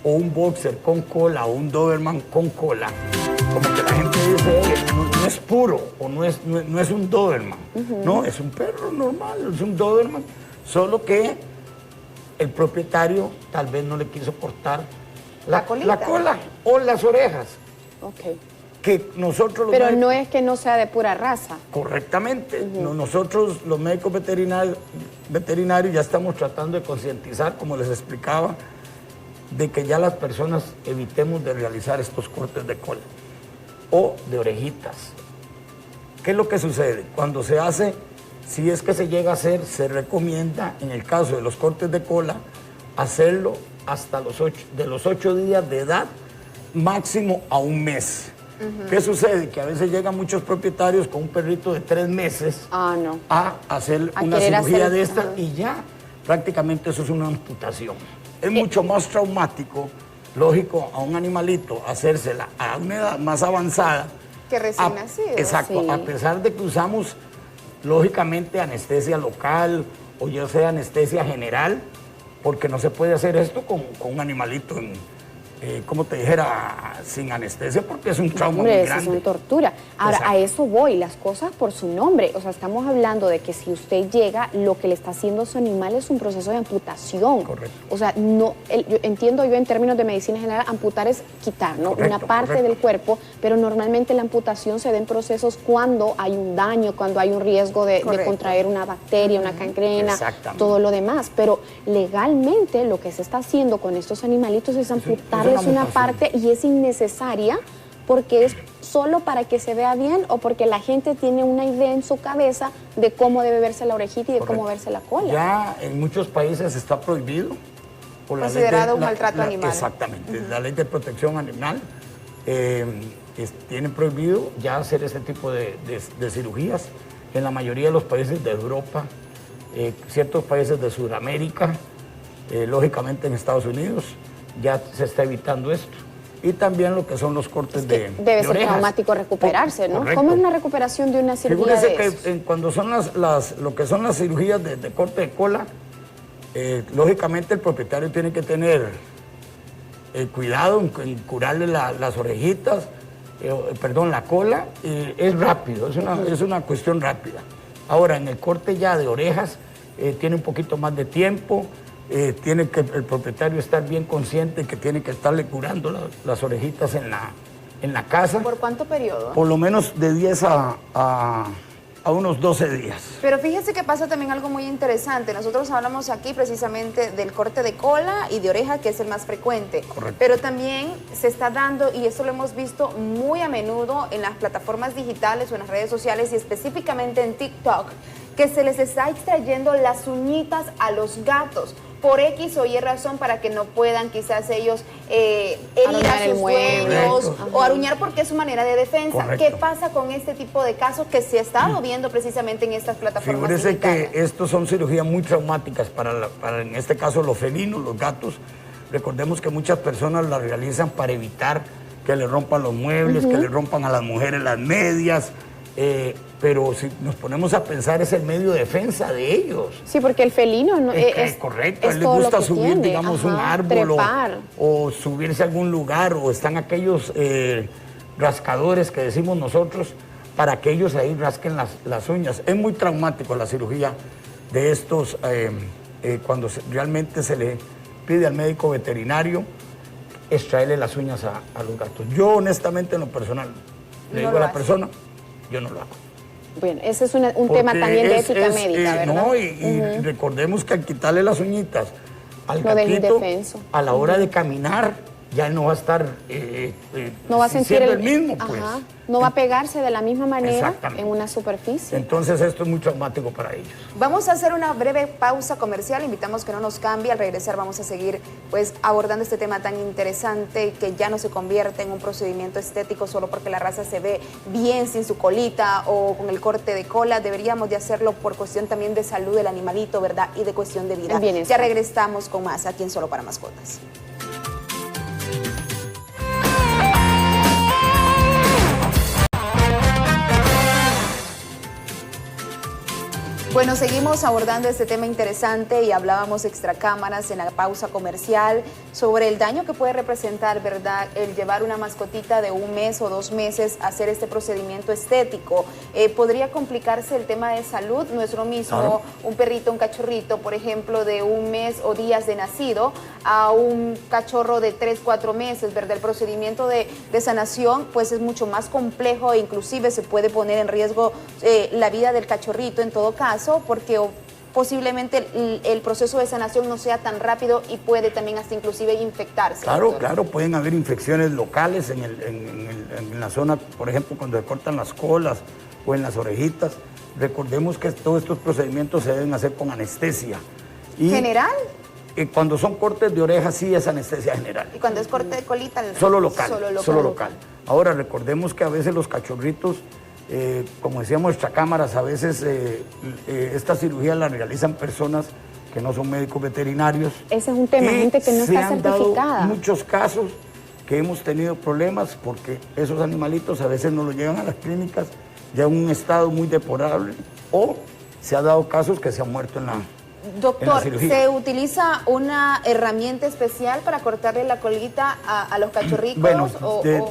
o un boxer con cola, o un Doberman con cola, como que la gente dice, no no es puro o no es un Doberman. No, es un perro normal, es un Doberman, solo que el propietario tal vez no le quiso cortar la cola o las orejas.
Ok.
Que nosotros
Pero no es que no sea de pura raza.
Correctamente. Nosotros, los médicos veterinarios, ya estamos tratando de concientizar, como les explicaba, de que ya las personas evitemos de realizar estos cortes de cola o de orejitas. ¿Qué es lo que sucede? Cuando se hace, si es que se llega a hacer, se recomienda, en el caso de los cortes de cola, hacerlo hasta de los 8 días de edad, máximo a un mes. ¿Qué sucede? Que a veces llegan muchos propietarios con un perrito de 3 meses a hacer una cirugía de esta y ya prácticamente eso es una amputación. Es mucho más traumático, lógico, a un animalito hacérsela a una edad más avanzada.
Que recién nacido.
Exacto,
Sí.
a pesar de que usamos lógicamente anestesia local o ya sea anestesia general, porque no se puede hacer esto con un animalito como te dijera, sin anestesia, porque es un trauma muy grande.
Es una tortura. Ahora,
Exacto.
a eso voy, las cosas por su nombre. O sea, estamos hablando de que si usted llega, lo que le está haciendo a su animal es un proceso de amputación.
Correcto.
O sea, entiendo yo en términos de medicina general, amputar es quitar, ¿no?
Correcto,
Una parte
correcto.
del cuerpo, pero normalmente la amputación se da en procesos cuando hay un daño, cuando hay un riesgo de contraer una bacteria, una cancrena,
Exactamente.
todo lo demás. Pero legalmente lo que se está haciendo con estos animalitos es amputarles una parte y es innecesaria porque es solo para que se vea bien o porque la gente tiene una idea en su cabeza de cómo debe verse la orejita y de cómo verse la cola.
Ya en muchos países está prohibido. Por la
Considerado
ley de,
un maltrato animal.
Exactamente. La ley de protección animal tiene prohibido ya hacer este tipo de cirugías en la mayoría de los países de Europa, ciertos países de Sudamérica, lógicamente en Estados Unidos. Ya se está evitando esto. Y también lo que son los cortes de
Debe ser
orejas.
traumático recuperarse, ¿no?
Correcto.
¿Cómo es una recuperación de una cirugía
Figúrese
de
que cuando son lo que son las cirugías de corte de cola, lógicamente el propietario tiene que tener cuidado en curarle las orejitas, la cola. Es rápido, es una cuestión rápida. Ahora, en el corte ya de orejas, tiene un poquito más de tiempo. Tiene que el propietario estar bien consciente que tiene que estarle curando las orejitas en la casa.
¿Por cuánto periodo?
Por lo menos de 10 a unos 12 días.
Pero fíjese que pasa también algo muy interesante. Nosotros hablamos aquí precisamente del corte de cola y de oreja, que es el más frecuente.
Correcto.
Pero también se está dando, y esto lo hemos visto muy a menudo en las plataformas digitales o en las redes sociales y específicamente en TikTok, que se les está extrayendo las uñitas a los gatos por X o Y razón para que no puedan quizás ellos herir
Aruñar
a
el
sus
mueble.
dueños
Correcto.
o aruñar porque es su manera de defensa.
Correcto.
¿Qué pasa con este tipo de casos que se ha estado viendo precisamente en estas plataformas
Figúrese
digitales?
que estos son cirugías muy traumáticas para en este caso los felinos, los gatos. Recordemos que muchas personas las realizan para evitar que le rompan los muebles, que le rompan a las mujeres las medias. Pero si nos ponemos a pensar, es el medio de defensa de ellos.
Sí, porque el felino no, es
correcto, a
es
él le
todo lo
gusta
que
subir,
tiende.
digamos, un
Ajá,
árbol
trepar.
o subirse a algún lugar, o están aquellos rascadores que decimos nosotros, para que ellos ahí rasquen las uñas. Es muy traumático la cirugía de estos, cuando realmente se le pide al médico veterinario extraerle las uñas a los gatos. Yo honestamente en lo personal le digo a la persona, yo no lo hago.
Bueno, ese es un tema
Porque
también de ética médica, ¿verdad?
No, y recordemos que al quitarle las uñitas al
Lo deja
gatito,
indefenso.
a la hora de caminar, ya no va a estar
No va a sentir
siendo el mismo, pues.
Ajá, no va a pegarse de la misma manera
Exactamente.
en una superficie.
Entonces esto es muy traumático para ellos.
Vamos a hacer una breve pausa comercial, invitamos que no nos cambie, al regresar vamos a seguir pues abordando este tema tan interesante que ya no se convierte en un procedimiento estético solo porque la raza se ve bien sin su colita o con el corte de cola, deberíamos de hacerlo por cuestión también de salud del animalito, ¿verdad? Y de cuestión de vida. Ya regresamos con más aquí en Solo para Mascotas. Bueno, seguimos abordando este tema interesante y hablábamos extra cámaras en la pausa comercial sobre el daño que puede representar, ¿verdad?, el llevar una mascotita de 1 mes o 2 meses a hacer este procedimiento estético. ¿Podría complicarse el tema de salud? No es lo mismo claro. Un perrito, un cachorrito, por ejemplo, de 1 mes o días de nacido a un cachorro de 3, 4 meses, ¿verdad? El procedimiento de sanación pues es mucho más complejo e inclusive se puede poner en riesgo la vida del cachorrito en todo caso, porque posiblemente el proceso de sanación no sea tan rápido y puede también hasta inclusive infectarse.
Claro, doctor. Claro, pueden haber infecciones locales en la zona, por ejemplo, cuando se cortan las colas o en las orejitas. Recordemos que todos estos procedimientos se deben hacer con anestesia.
¿General?
Cuando son cortes de orejas sí es anestesia general.
¿Y cuando es corte de colita?
Solo local. Ahora, recordemos que a veces los cachorritos, como decíamos, extracámaras, a veces esta cirugía la realizan personas que no son médicos veterinarios.
Ese es un tema, gente que no está certificada.
Dado muchos casos que hemos tenido problemas porque esos animalitos a veces no los llevan a las clínicas ya en un estado muy deplorable, o se ha dado casos que se han muerto en la
Doctor, ¿se utiliza una herramienta especial para cortarle la colita a los cachorritos?
Bueno,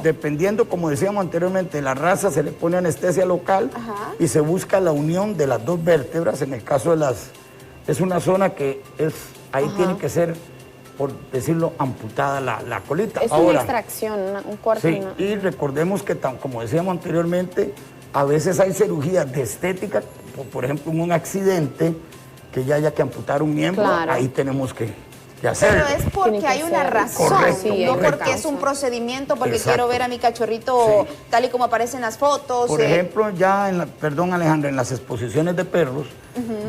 dependiendo, como decíamos anteriormente, la raza, se le pone anestesia local. Ajá. Y se busca la unión de las 2 vértebras. En el caso de las... Es una zona que es... Ahí ajá. Tiene que ser, por decirlo, amputada la colita.
Es una extracción, un corte.
Sí, y recordemos que, como decíamos anteriormente, a veces hay cirugías de estética, por ejemplo, en un accidente, que ya haya que amputar un miembro, claro. Ahí tenemos que hacerlo.
Pero es porque hay una razón, correcto, sí, no porque es un procedimiento, porque exacto. Quiero ver a mi cachorrito sí. Tal y como aparece en las fotos.
Por ejemplo, ya, perdón Alejandra, en las exposiciones de perros,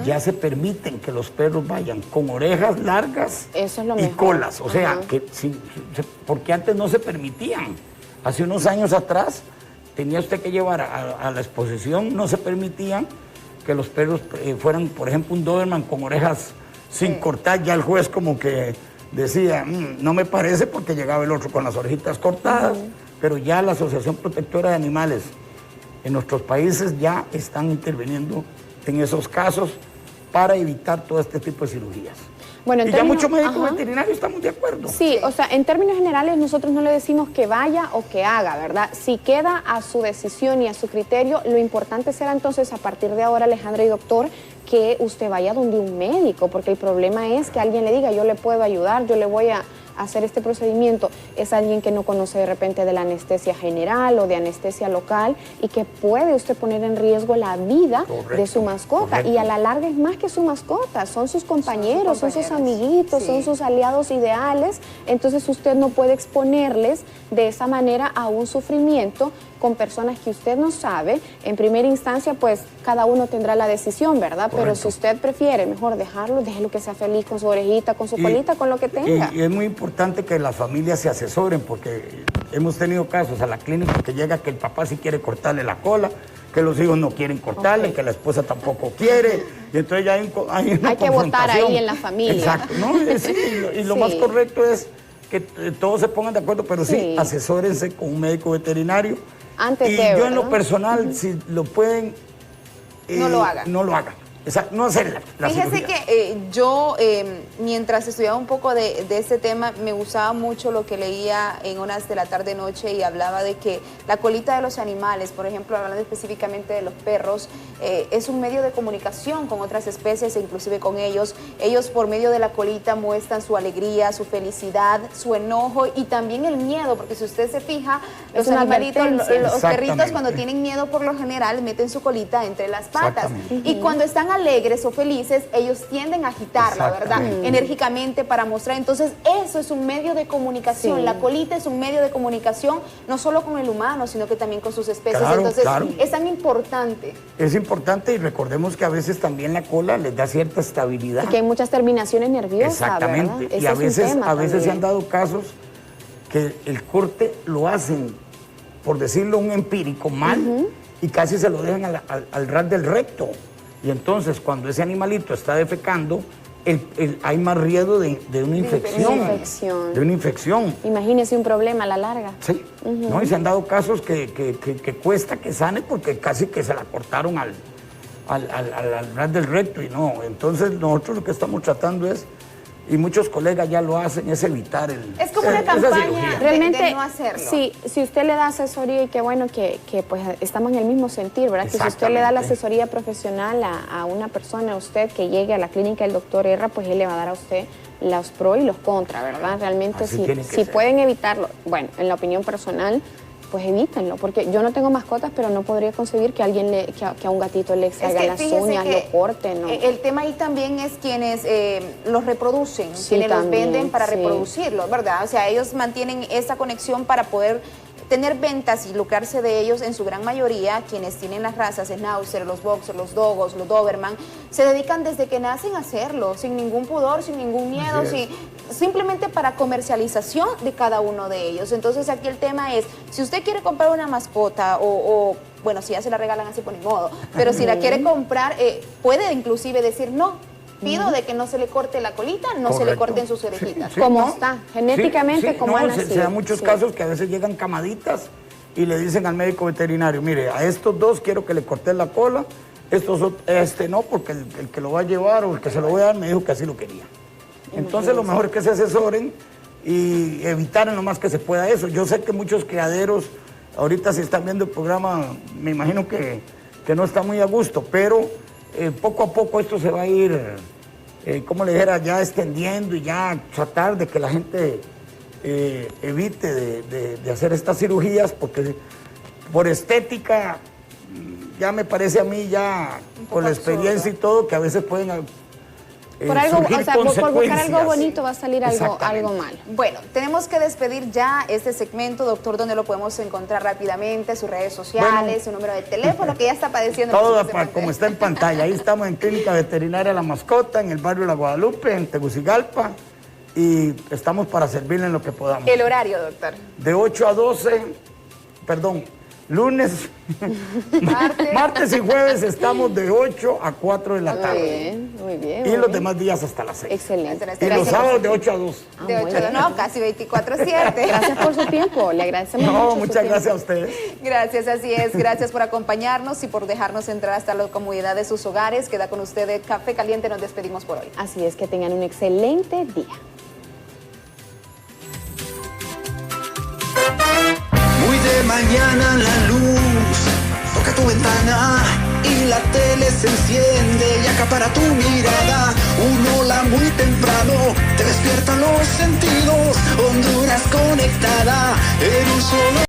ya se permiten que los perros vayan con orejas largas
eso es lo
y colas. O sea, que porque antes no se permitían. Hace unos años atrás, tenía usted que llevar a la exposición, no se permitían que los perros fueran, por ejemplo, un Doberman con orejas sin cortar. Ya el juez como que decía, no me parece, porque llegaba el otro con las orejitas cortadas. Pero ya la Asociación Protectora de Animales en nuestros países ya están interviniendo en esos casos para evitar todo este tipo de cirugías.
Bueno,
y ya muchos médicos veterinarios estamos de acuerdo.
Sí, o sea, en términos generales nosotros no le decimos que vaya o que haga, ¿verdad? Si queda a su decisión y a su criterio, lo importante será entonces a partir de ahora, Alejandra y doctor, que usted vaya donde un médico, porque el problema es que alguien le diga, yo le puedo ayudar, yo le voy a hacer este procedimiento. Es alguien que no conoce de repente de la anestesia general o de anestesia local y que puede usted poner en riesgo la vida de su mascota. Correcto. Y a la larga es más que su mascota, son sus compañeros, son sus amiguitos, sí. Son sus aliados ideales. Entonces usted no puede exponerles de esa manera a un sufrimiento con personas que usted no sabe. En primera instancia, pues cada uno tendrá la decisión, ¿verdad? Correcto. Pero si usted prefiere mejor dejarlo, déjelo que sea feliz con su orejita, con su colita, con lo que tenga.
Y es muy importante que las familias se asesoren, porque hemos tenido casos a la clínica que llega que el papá sí quiere cortarle la cola, que los hijos no quieren cortarle, que la esposa tampoco quiere, y entonces ya hay
que votar ahí en la familia.
Exacto, ¿no? Sí, y lo más correcto es que todos se pongan de acuerdo, pero sí, asesórense con un médico veterinario.
Antes
y yo en lo personal, si lo pueden,
no lo hagan.
No lo hagan. No hacer la
Fíjese
cirugía.
que yo, mientras estudiaba un poco de este tema, me gustaba mucho lo que leía en Horas de la Tarde-Noche y hablaba de que la colita de los animales, por ejemplo, hablando específicamente de los perros, es un medio de comunicación con otras especies e inclusive con ellos. Ellos por medio de la colita muestran su alegría, su felicidad, su enojo y también el miedo, porque si usted se fija, los animalitos, los perritos cuando tienen miedo por lo general meten su colita entre las patas. Y cuando están alegres o felices, ellos tienden a agitarla, ¿verdad? Enérgicamente para mostrar. Entonces, eso es un medio de comunicación. Sí. La colita es un medio de comunicación, no solo con el humano, sino que también con sus especies.
Claro,
entonces,
claro.
Es tan importante.
Es importante, y recordemos que a veces también la cola les da cierta estabilidad.
Y que hay muchas terminaciones nerviosas.
Exactamente.
¿verdad?
Y a veces se han dado casos que el corte lo hacen, por decirlo un empírico, mal, y casi se lo dejan al ras del recto. Y entonces, cuando ese animalito está defecando, hay más riesgo de una infección. De una infección.
Imagínese un problema a la larga.
Sí. ¿No? Y se han dado casos que cuesta que sane porque casi que se la cortaron al ras del recto y no. Entonces nosotros lo que estamos tratando es, y muchos colegas ya lo hacen, es evitar
es como una campaña
realmente
de no hacerlo.
Sí, si usted le da asesoría, y qué bueno que pues estamos en el mismo sentir, ¿verdad? Que si usted le da la asesoría profesional a una persona, a usted que llegue a la clínica del doctor Herra, pues él le va a dar a usted los pros y los contras, ¿verdad? Realmente si pueden evitarlo, bueno, en la opinión personal, pues evítenlo, porque yo no tengo mascotas, pero no podría concebir que alguien que a un gatito le salga las uñas, lo corten, ¿no?
El tema ahí también es quienes los reproducen, quienes los venden para reproducirlos, ¿verdad? O sea, ellos mantienen esa conexión para poder tener ventas y lucrarse de ellos. En su gran mayoría, quienes tienen las razas Schnauzer, los Boxer, los Dogos, los Doberman, se dedican desde que nacen a hacerlo, sin ningún pudor, sin ningún miedo, simplemente para comercialización de cada uno de ellos. Entonces aquí el tema es, si usted quiere comprar una mascota o bueno, si ya se la regalan así, pues ni modo, pero si la quiere comprar, puede inclusive decir no. Pido de que no se le corte la colita, no se le corten sus orejitas.
Como está, genéticamente como han nacido.
Se dan muchos casos que a veces llegan camaditas y le dicen al médico veterinario, mire, a estos dos quiero que le corten la cola, este no, porque el que lo va a llevar o el que se lo voy a dar me dijo que así lo quería. Entonces lo mejor es que se asesoren y evitar en lo más que se pueda eso. Yo sé que muchos criaderos ahorita si están viendo el programa, me imagino que no está muy a gusto, pero poco a poco esto se va a ir, como le dijera, ya extendiendo y ya tratar de que la gente evite de hacer estas cirugías, porque por estética ya me parece a mí ya con la experiencia y todo que a veces pueden
por algo, o sea, por buscar algo bonito va a salir algo malo.
Bueno, tenemos que despedir ya este segmento, doctor, donde lo podemos encontrar rápidamente, sus redes sociales, su número de teléfono, que ya está padeciendo.
Todo como está en pantalla. Ahí estamos en Clínica Veterinaria La Mascota, en el barrio La Guadalupe, en Tegucigalpa, y estamos para servirle en lo que podamos.
El horario, doctor.
De 8 a 12, perdón, lunes, martes y jueves estamos de 8 a 4 de la tarde.
Muy bien.
Y los demás días hasta las 6.
Excelente.
Y los sábados de 8 a 2.
De 8 a 2, no, casi 24/7.
Gracias por su tiempo, le agradecemos mucho.
No, muchas gracias a ustedes.
Gracias, así es. Gracias por acompañarnos y por dejarnos entrar hasta la comodidad de sus hogares. Queda con ustedes Café Caliente, nos despedimos por hoy.
Así es, que tengan un excelente día.
Muy de mañana la luz toca tu ventana y la tele se enciende y acapara tu mirada. Un hola muy temprano te despierta los sentidos. Honduras conectada en un solo